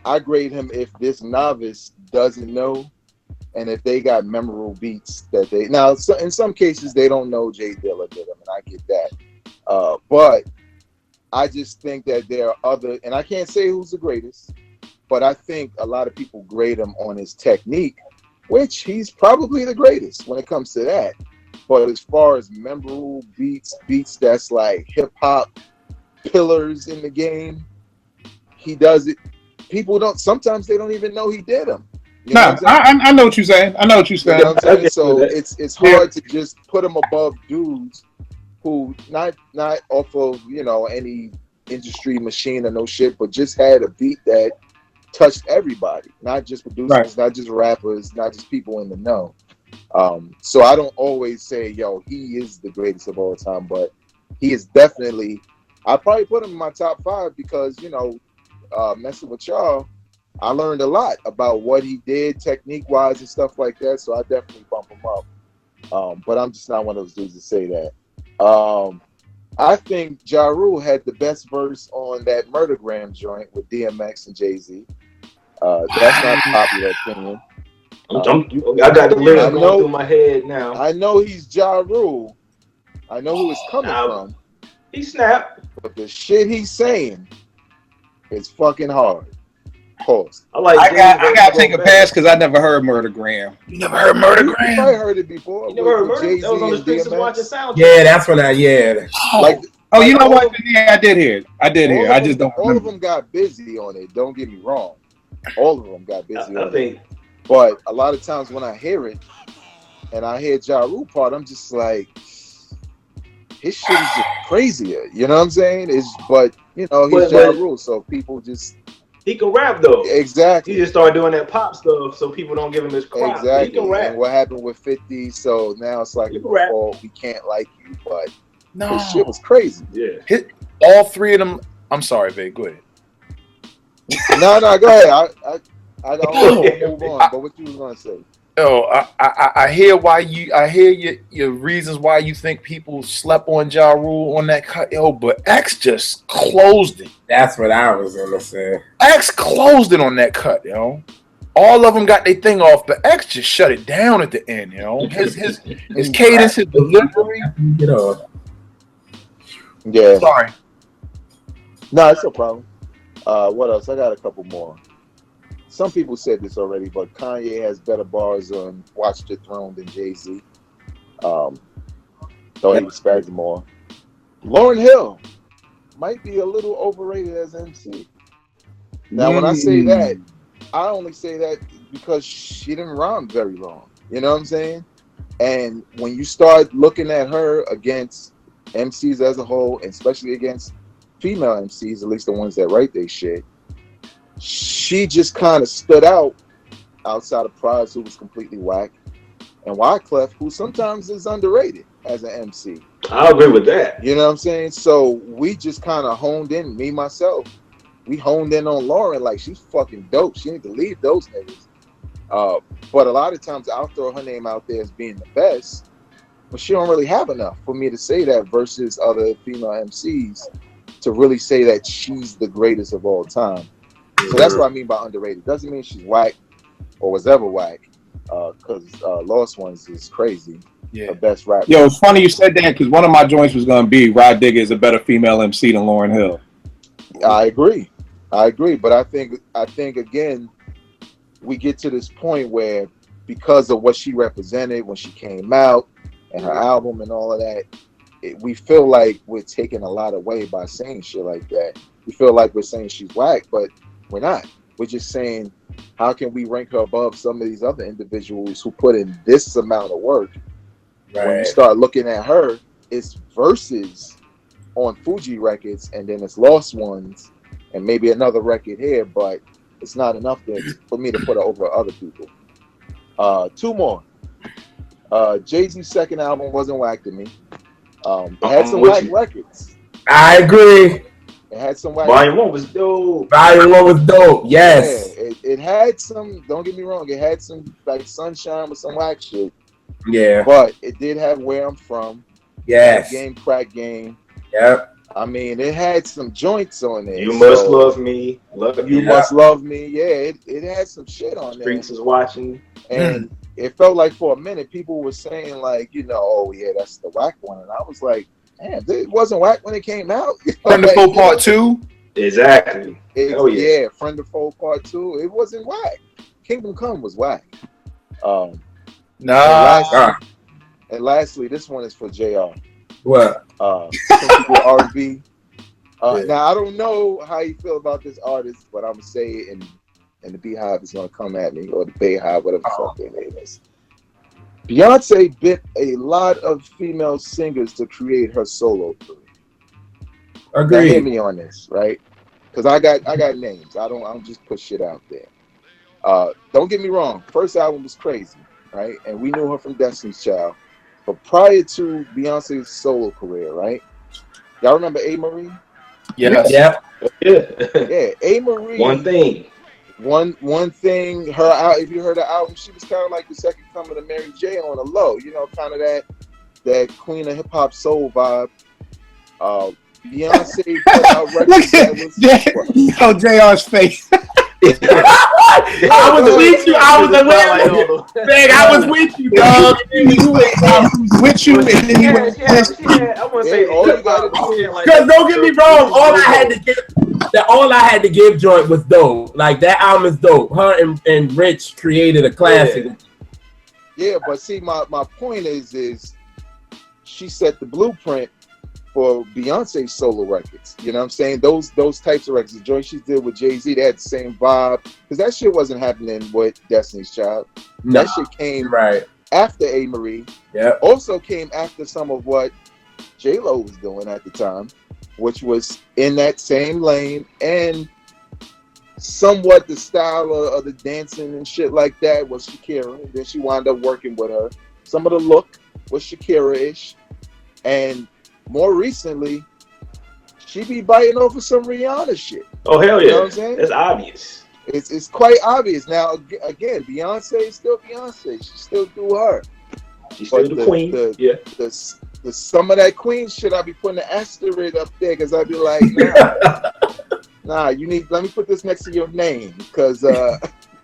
I grade him if this novice doesn't know, and if they got memorable beats that they now. So in some cases they don't know Jay Dilla did them, and I get that. But I just think that there are other, and I can't say who's the greatest, but I think a lot of people grade him on his technique, which he's probably the greatest when it comes to that. But as far as memorable beats that's like hip hop pillars in the game, he does it. People don't. Sometimes they don't even know he did them. You know I know what you're saying. I know what you're saying. You know what I'm saying? So it's hard to just put him above dudes who not off of any industry machine or no shit, but just had a beat that touched everybody, not just producers, right, not just rappers, not just people in the know. So I don't always say, he is the greatest of all time, but he is definitely. I probably put him in my top 5 because messing with y'all, I learned a lot about what he did technique wise and stuff like that. So I definitely bump him up. But I'm just not one of those dudes to say that. I think Ja Rule had the best verse on that Murdergram joint with DMX and Jay-Z. That's not a popular opinion. I got the lyrics going through my head now. I know he's Ja Rule. I know who it's coming from. He snapped. But the shit he's saying is fucking hard. Pause. I got to take a pass because I never heard Murdergram. You never heard Murdergram? I heard it before. You never heard Murdergram? That was on the streets of watching sound. Yeah, that's when you know what? Yeah, I did hear it. I just don't. All of them got busy on it. Don't get me wrong. All of them got busy on it. But a lot of times when I hear it, and I hear Ja Rule part, I'm just like, his shit is just crazier. You know what I'm saying? He's Ja Rule, so people just. He can rap though. Exactly. He just started doing that pop stuff, so people don't give him his crap. Exactly. He can rap. And what happened with 50? So now it's like, we can't like you, but his shit was crazy. Yeah. All 3 of them. I'm sorry, Vic. Go ahead. No, go ahead. I don't want to move on. But what you was gonna say? I hear your reasons why you think people slept on Ja Rule on that cut, but X just closed it. That's what I was gonna say. X closed it on that cut, All of them got their thing off, but X just shut it down at the end, His cadence, his delivery. Yeah. Sorry. No, it's no problem. What else? I got a couple more. Some people said this already, but Kanye has better bars on Watch the Throne than Jay-Z. Though he respects more. Lauryn Hill might be a little overrated as MC. Now, when I say that, I only say that because she didn't rhyme very long. You know what I'm saying? And when you start looking at her against MCs as a whole, and especially against female MCs, at least the ones that write their shit, she just kind of stood out outside of Prize, who was completely whack, and Wyclef, who sometimes is underrated as an MC. I agree with that. You know what I'm saying? So we just kind of honed in, me, myself, we honed in on Lauryn like she's fucking dope. She need to leave those niggas. But a lot of times I'll throw her name out there as being the best, but she don't really have enough for me to say that versus other female MCs to really say that she's the greatest of all time. So that's what I mean by underrated. Doesn't mean she's whack or was ever whack, because Lost Ones is crazy. Yeah. The best rapper. Yo, it's funny you said that because one of my joints was going to be Rod Digger is a better female MC than Lauryn Hill. I agree, but I think again, we get to this point where because of what she represented when she came out and her album and all of that, we feel like we're taking a lot away by saying shit like that. We feel like we're saying she's whack, but we're not. We're just saying, how can we rank her above some of these other individuals who put in this amount of work? Right. When you start looking at her, it's verses on Fuji records, and then it's Lost Ones, and maybe another record here, but it's not enough for me to put her over other people. 2 more. Jay-Z's second album wasn't whack to me. It had some whack records. I agree. It had some whack. Volume 1 was dope. Volume 1 was dope. Yes. Yeah, it had some. Don't get me wrong. It had some like Sunshine with some whack shit. Yeah. But it did have Where I'm From. Yes. Crack Game. Yep. I mean, it had some joints on there. You Must Love Me. You Must Love Me. Yeah, it had some shit on there. Streets is Watching. And it felt like for a minute people were saying like, oh yeah, that's the whack one. And I was like, man, it wasn't whack when it came out. Friend of Foe Part 2? Exactly. Yeah, Friend of Foe Part 2. It wasn't whack. Kingdom Come was whack. And lastly, this one is for JR. What? R&B. Now, I don't know how you feel about this artist, but I'm going to say it, and the Beehive is going to come at me, or the Bayhive, whatever the fuck their name is. Beyonce bit a lot of female singers to create her solo career. Agreed. Now, hear me on this, right? Because I got names. I don't just put shit out there. Don't get me wrong. First album was crazy, right? And we knew her from Destiny's Child. But prior to Beyonce's solo career, right? Y'all remember A. Marie? Yes. Yeah. Yeah, A. Marie. One thing. Her out. If you heard the album, she was kind of like the second coming of Mary J on a low. Kind of that Queen of Hip Hop soul vibe. Beyonce put out records that was JR's face. I was with you. I was with you, dog. With you, and then he went. I want to say all you gotta do. Because don't get me wrong, all I had to give joint was dope. Like that album is dope. Her and Rich created a classic. Yeah, but see, my point is she set the blueprint for Beyonce's solo records. You know what I'm saying? Those types of records. The joint she did with Jay-Z, they had the same vibe. Because that shit wasn't happening with Destiny's Child. That shit came after A. Marie. Yeah. Also came after some of what J-Lo was doing at the time, which was in that same lane and somewhat the style of the dancing and shit like that was Shakira. And then she wound up working with her. Some of the look was Shakira-ish. And more recently, she be biting over some Rihanna shit. Oh, hell yeah. You know what I'm saying? It's obvious. It's quite obvious. Now, again, Beyonce is still Beyonce. She still do her. She's still the queen. The some of that queen shit, I be putting an asterisk up there because I be like, nah, let me put this next to your name because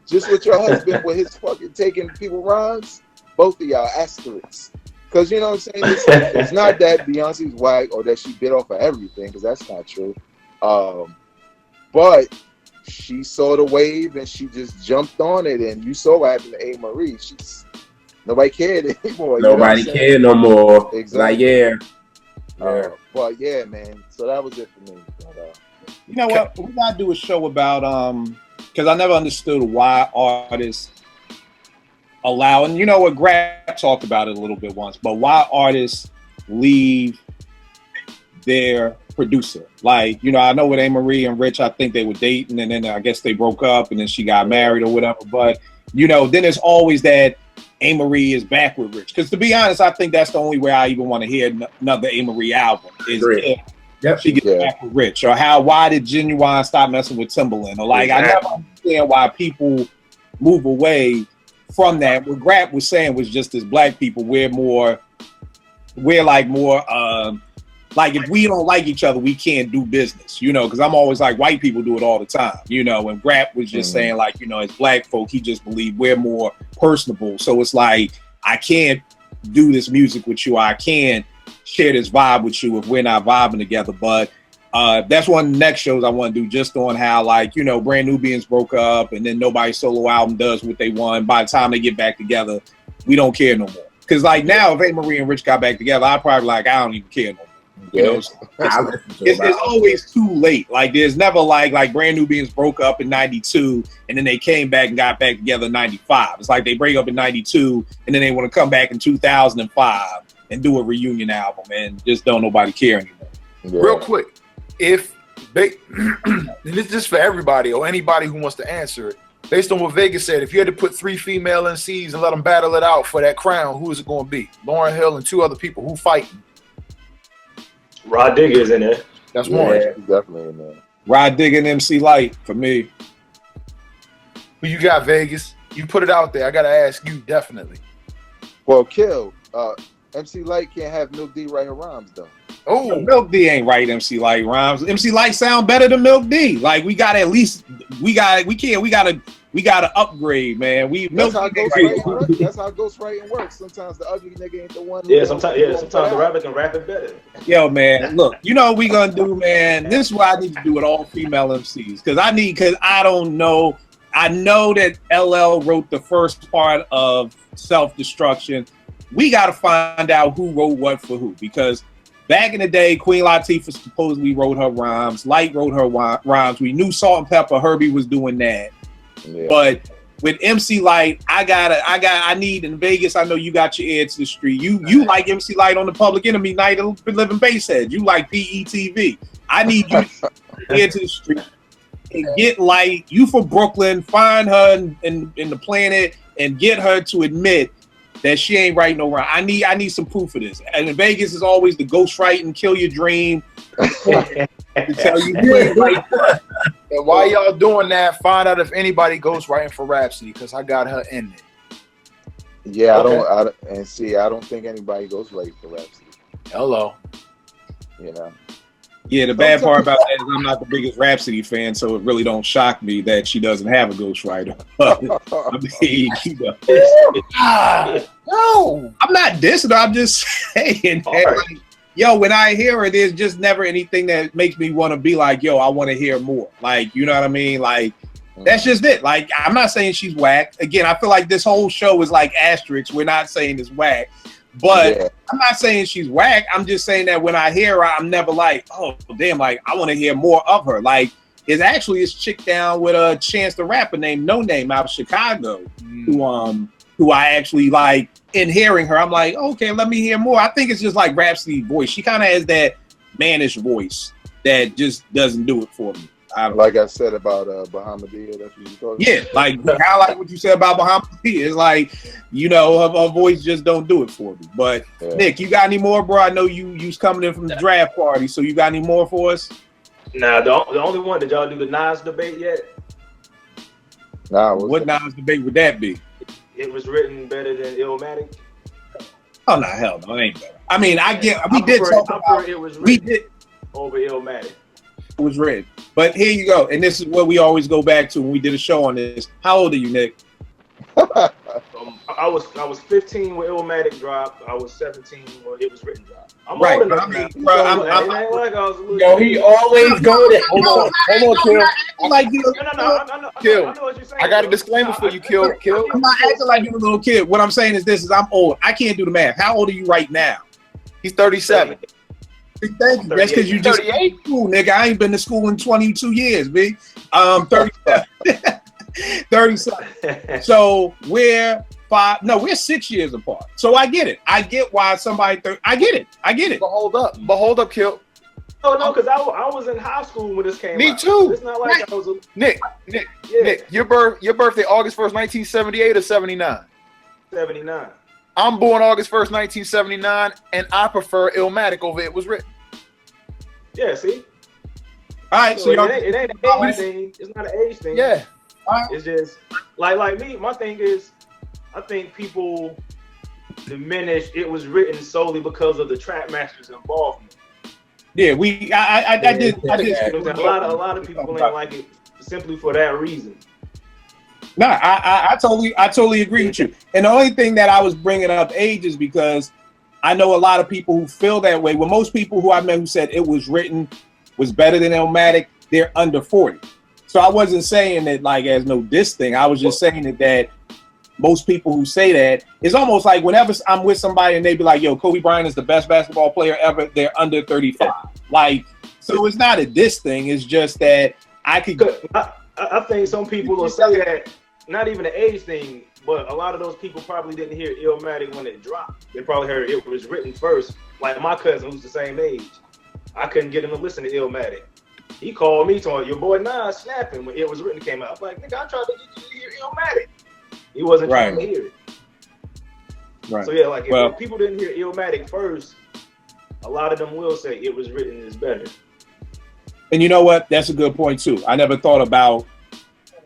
just with your husband with his fucking taking people rhymes, both of y'all asterisks. Because, you know what I'm saying? It's not that Beyonce's whack or that she bit off of everything, because that's not true. But she saw the wave and she just jumped on it. And you saw what happened to A. Marie. Nobody cared anymore. Nobody cared no more. Exactly. Like, yeah. But yeah, man. So that was it for me. But, you know what? We gotta do a show about because I never understood why artists allow, and you know what, Grab talked about it a little bit once, but why artists leave their producer. Like, you know, I know with A. Marie and Rich, I think they were dating and then I guess they broke up and then she got married or whatever. But, you know, then there's always that A. Marie is back with Rich. Because to be honest, I think that's the only way I even want to hear another A. Marie album is if she gets back with Rich. Or why did Genuine stop messing with Timbaland? Or like, I never understand why people move away from that. What Grab was saying was just as black people, we're like more like if we don't like each other, we can't do business, you know, because I'm always like, white people do it all the time, you know, and Grab was just saying like, you know, as black folk, he just believed we're more personable. So it's like, I can't do this music with you. I can't share this vibe with you if we're not vibing together. But that's one of the next shows I want to do, just on how, like, you know, Brand Nubians broke up and then nobody's solo album does what they want. By the time they get back together, we don't care no more. Because like now, if A. Marie and Rich got back together, I'd probably like, I don't even care no more. You know, it's always too late. Like there's never like Brand Nubians broke up in 92 and then they came back and got back together in 95. It's like they break up in 92 and then they want to come back in 2005 and do a reunion album and just don't nobody care anymore. Yeah. Real quick, if this is just for everybody or anybody who wants to answer it, based on what Vegas said, if you had to put 3 female MCs and let them battle it out for that crown, who is it going to be? Lauryn Hill and 2 other people. Who fighting? Rod Digger's in there. That's one. yeah, definitely in there. Rod Digger and MC Light for me. Who you got, Vegas? You put it out there. I got to ask you, definitely. Well, Kill, MC Light can't have Milk D write her rhymes though. Oh, Milk D ain't right. MC Light rhymes. MC Light sound better than Milk D. Like we gotta upgrade, man. That's how ghostwriting works. Sometimes the ugly nigga ain't the one. Sometimes the rapper can rap it better. Yo, man, look, you know what we gonna do, man. This is what I need to do with all female MCs, because I don't know. I know that LL wrote the first part of Self-Destruction. We got to find out who wrote what for who, because back in the day, Queen Latifah supposedly wrote her rhymes. Light wrote her rhymes. We knew Salt and Pepper, Herbie was doing that. Yeah. But with MC Light, I need in Vegas. I know you got your ear to the street. You like MC Light on the Public Enemy night of Living Basshead. You like PETV. I need you ear to the street and get Light. You from Brooklyn? Find her in the Planet and get her to admit that she ain't writing no rhyme. I need some proof of this. And in Vegas is always the ghostwriting, kill your dream. To tell you and while y'all doing that, find out if anybody ghostwriting for Rhapsody, because I got her in it. Yeah, okay. I don't think anybody ghostwriting for Rhapsody. Hello. You know. Yeah, the bad part about that is I'm not the biggest Rhapsody fan, so it really don't shock me that she doesn't have a ghostwriter. I mean, no, I'm not dissing her. I'm just saying that, yo, when I hear her, there's just never anything that makes me want to be like, yo, I want to hear more. Like, you know what I mean? Like, that's just it. Like, I'm not saying she's whack. Again, I feel like this whole show is like asterisks. We're not saying it's whack. But I'm not saying she's whack. I'm just saying that when I hear her, I'm never like, oh, damn, like, I want to hear more of her. Like, it's actually this chick down with a Chance the Rapper named No Name out of Chicago, who I actually like. In hearing her, I'm like, okay, let me hear more. I think it's just like Rhapsody voice. She kind of has that mannish voice that just doesn't do it for me. Like I said about Bahamadia, that's what you talking about. Like I like what you said about Bahamadia. It's like, you know, her voice just don't do it for me. But Nick, you got any more, bro? I know you's coming in from the draft party, so you got any more for us? Nah, the only one. Did y'all do the Nas debate yet? Nah. What Nas debate would that be? It was written better than Illmatic. Oh no, hell no, it ain't better. I mean, we did talk about it was written over Illmatic. It was written, but here you go, and this is what we always go back to when we did a show on this. How old are you, Nick? I was 15 when Illmatic dropped. I was 17 when it was written dropped. I'm right, old enough. Yo, he always go there. Hold on, Kill. I know what you're saying. I got a disclaimer for you, Kill. I'm not acting like you're a little kid. What I'm saying is this: is I'm old. I can't do the math. How old are you right now? He's 37. Thank you. That's because you just 38. School, nigga. I ain't been to school in 22 years, big. 37. 37. So we're 6 years apart. So I get it. I get why somebody. I get it. But hold up, Kill. Oh no, because I was in high school when this came out. Me too. It's not like I was Nick, your birthday August 1st, 1978 or 79? 79. I'm born August 1st, 1979, and I prefer Illmatic over It Was Written. Yeah, see? All right, so it ain't an age thing. It's not an age thing. Yeah. It's just, like me, my thing is, I think people diminish It Was Written solely because of the Trap Masters' involvement. Yeah, I did. A lot of people ain't like it simply for that reason. No, I totally agree with you. And the only thing that I was bringing up age is because I know a lot of people who feel that way. Well, most people who I met who said It Was Written was better than Illmatic, they're under 40. So I wasn't saying that like as no diss thing. I was just saying that most people who say that, it's almost like whenever I'm with somebody and they be like, yo, Kobe Bryant is the best basketball player ever, they're under 35. Like, so it's not a diss thing. It's just that I think some people will say that, not even an age thing, but a lot of those people probably didn't hear Illmatic when it dropped. They probably heard It Was Written first. Like my cousin, who's the same age, I couldn't get him to listen to Illmatic. He called me, told your boy Nas snapping when It Was Written came out. I'm like, nigga, I tried to get you to hear Illmatic. He wasn't trying to hear it. Right. So yeah, like if people didn't hear Illmatic first, a lot of them will say It Was Written is better. And you know what? That's a good point too. I never thought about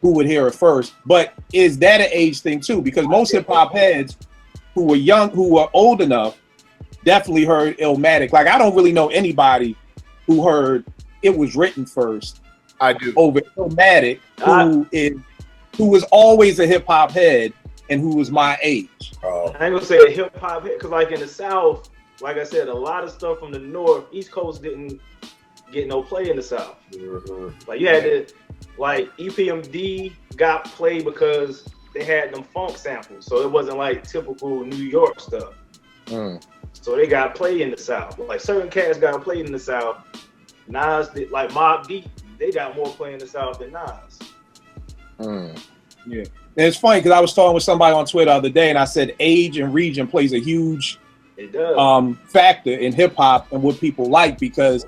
who would hear it first, but is that an age thing too? Because most hip hop heads who were young, who were old enough, definitely heard Illmatic. Like, I don't really know anybody who heard It Was Written First. I do. Over Illmatic, who was always a hip hop head and who was my age. I ain't gonna say a hip hop head, because like in the South, like I said, a lot of stuff from the North, East Coast didn't get no play in the South. Like you had to, like EPMD got play because they had them funk samples, so it wasn't like typical New York stuff. So they got played in the South. Like certain cats got played in the South. Nas did, like Mobb Deep, they got more play in the South than Nas. Yeah, and it's funny because I was talking with somebody on Twitter the other day, and I said age and region plays a huge factor in hip hop and what people like, because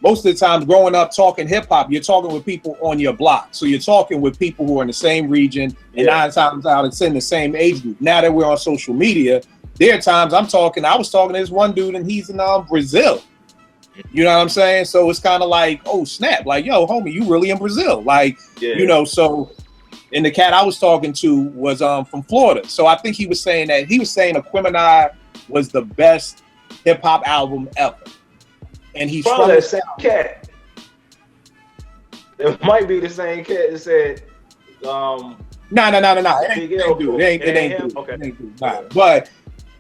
most of the time growing up talking hip hop, you're talking with people on your block. So you're talking with people who are in the same region, and 9 times out it's in the same age group. Now that we're on social media, there are times I was talking to this one dude and he's in Brazil. You know what I'm saying? So it's kind of like, oh snap, like, yo, homie, you really in Brazil. Like, you know, so, and the cat I was talking to was from Florida. So I think he was saying Aquemini was the best hip hop album ever. And he's from that same cat. It might be the same cat that said, No. It ain't dude. Nah. But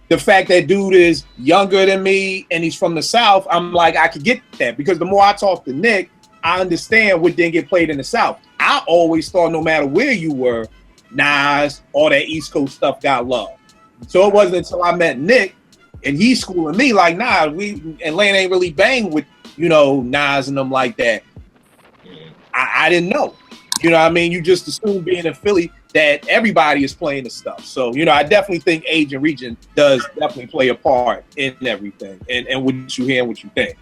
the fact that dude is younger than me and he's from the South, I'm like, I could get that, because the more I talk to Nick, I understand what didn't get played in the South. I always thought no matter where you were, Nas, all that East Coast stuff got love. So it wasn't until I met Nick and he's schooling me like, nah, Atlanta ain't really bang with, you know, Nas and them like that. I didn't know. You know what I mean? You just assume being in Philly that everybody is playing the stuff. So, you know, I definitely think age and region does definitely play a part in everything and what you hear and what you think.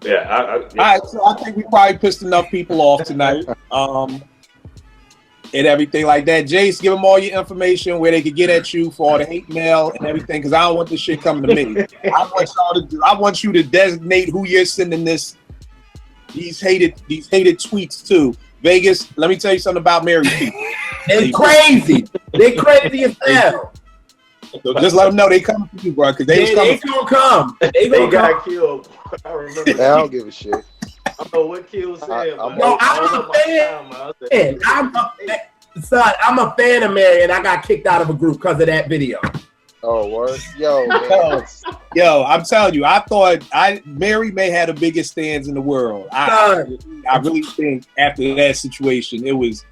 Yeah. All right, so I think we probably pissed enough people off tonight. And everything like that. Jace, give them all your information where they could get at you for all the hate mail and everything, because I don't want this shit coming to me. I want you to designate who you're sending these hated tweets to. Vegas, let me tell you something about married people. They're crazy. They're crazy as hell. So just let them know they coming for you, bro, because they gonna come. They got killed. I remember. I don't give a shit. I don't know what Kill said. I'm a fan. I'm a fan of Mary, and I got kicked out of a group because of that video. Oh, what? Yo, I'm telling you, I thought Mary may have the biggest stands in the world. I really think after that situation, it was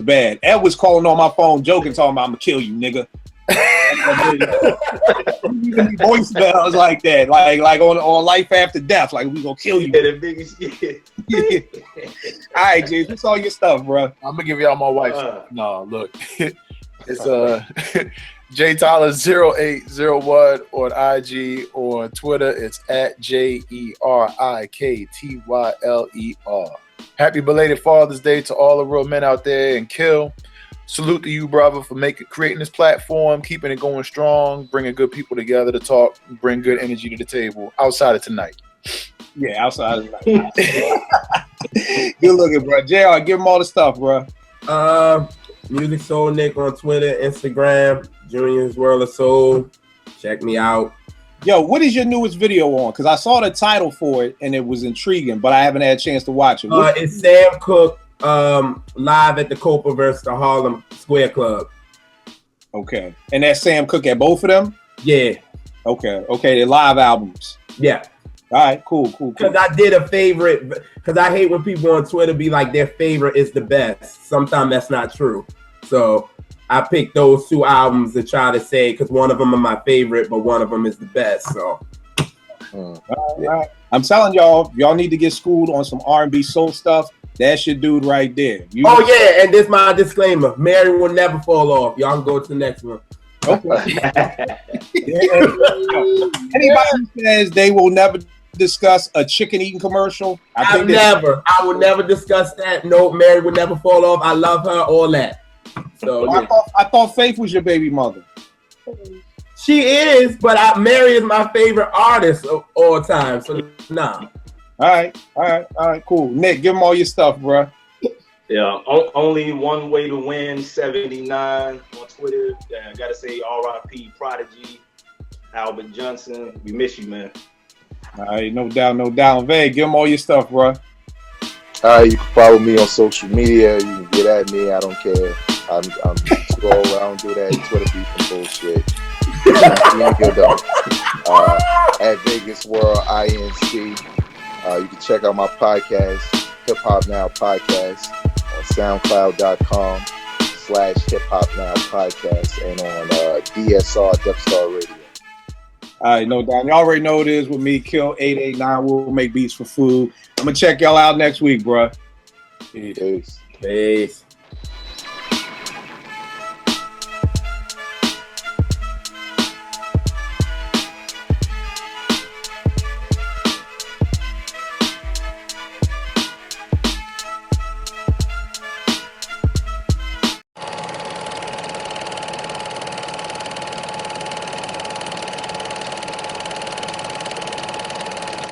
bad. Ed was calling on my phone, joking, talking about, I'm gonna kill you, nigga. Voicemails like that, like on life after death, like we gonna kill you. Yeah, the biggest shit. All right, James, what's all your stuff, bro? I'm gonna give y'all my wife's. No, look, it's J Tyler 0801 on IG, or on Twitter it's at JERIKTYLER. Happy belated Father's Day to all the real men out there, and Kill. Salute to you, brother, for creating this platform, keeping it going strong, bringing good people together to talk, bring good energy to the table outside of tonight. Yeah, outside of tonight. Good looking, bro. JR, give them all the stuff, bro. Music Soul Nick on Twitter, Instagram, Junior's World of Soul. Check me out. Yo, what is your newest video on? Because I saw the title for it and it was intriguing, but I haven't had a chance to watch it. It's Sam Cooke. Live at the Copa versus the Harlem Square Club. Okay. And that's Sam Cooke at both of them? Yeah. Okay, they're live albums. Yeah. All right, cool. Because I did a favorite, because I hate when people on Twitter be like their favorite is the best. Sometimes that's not true. So I picked those 2 albums to try to say, because one of them are my favorite, but one of them is the best. So all right. I'm telling y'all need to get schooled on some R&B soul stuff. That's your dude right there. Yeah, and this is my disclaimer. Mary will never fall off. Y'all can go to the next one. Okay. Anybody who says they will never discuss a chicken eating commercial, I will never discuss that. No, Mary will never fall off. I love her, all that. So I thought Faith was your baby mother. She is, but Mary is my favorite artist of all time. So nah. All right, cool. Nick, give them all your stuff, bro. Yeah, only one way to win 79 on Twitter. I gotta say R.I.P. Prodigy, Albert Johnson. We miss you, man. All right, no doubt. Vay, give them all your stuff, bro. All right, you can follow me on social media. You can get at me. I don't care. I'm too old. I don't do that Twitter beef and bullshit. You ain't good though. At Vegas World INC. You can check out my podcast, Hip Hop Now Podcast, on SoundCloud.com/Hip Hop Now Podcast, and on DSR Death Star Radio. All right, no doubt. Y'all already know it is with me, Kill 889. We'll make beats for food. I'm gonna check y'all out next week, bro. Peace. Peace.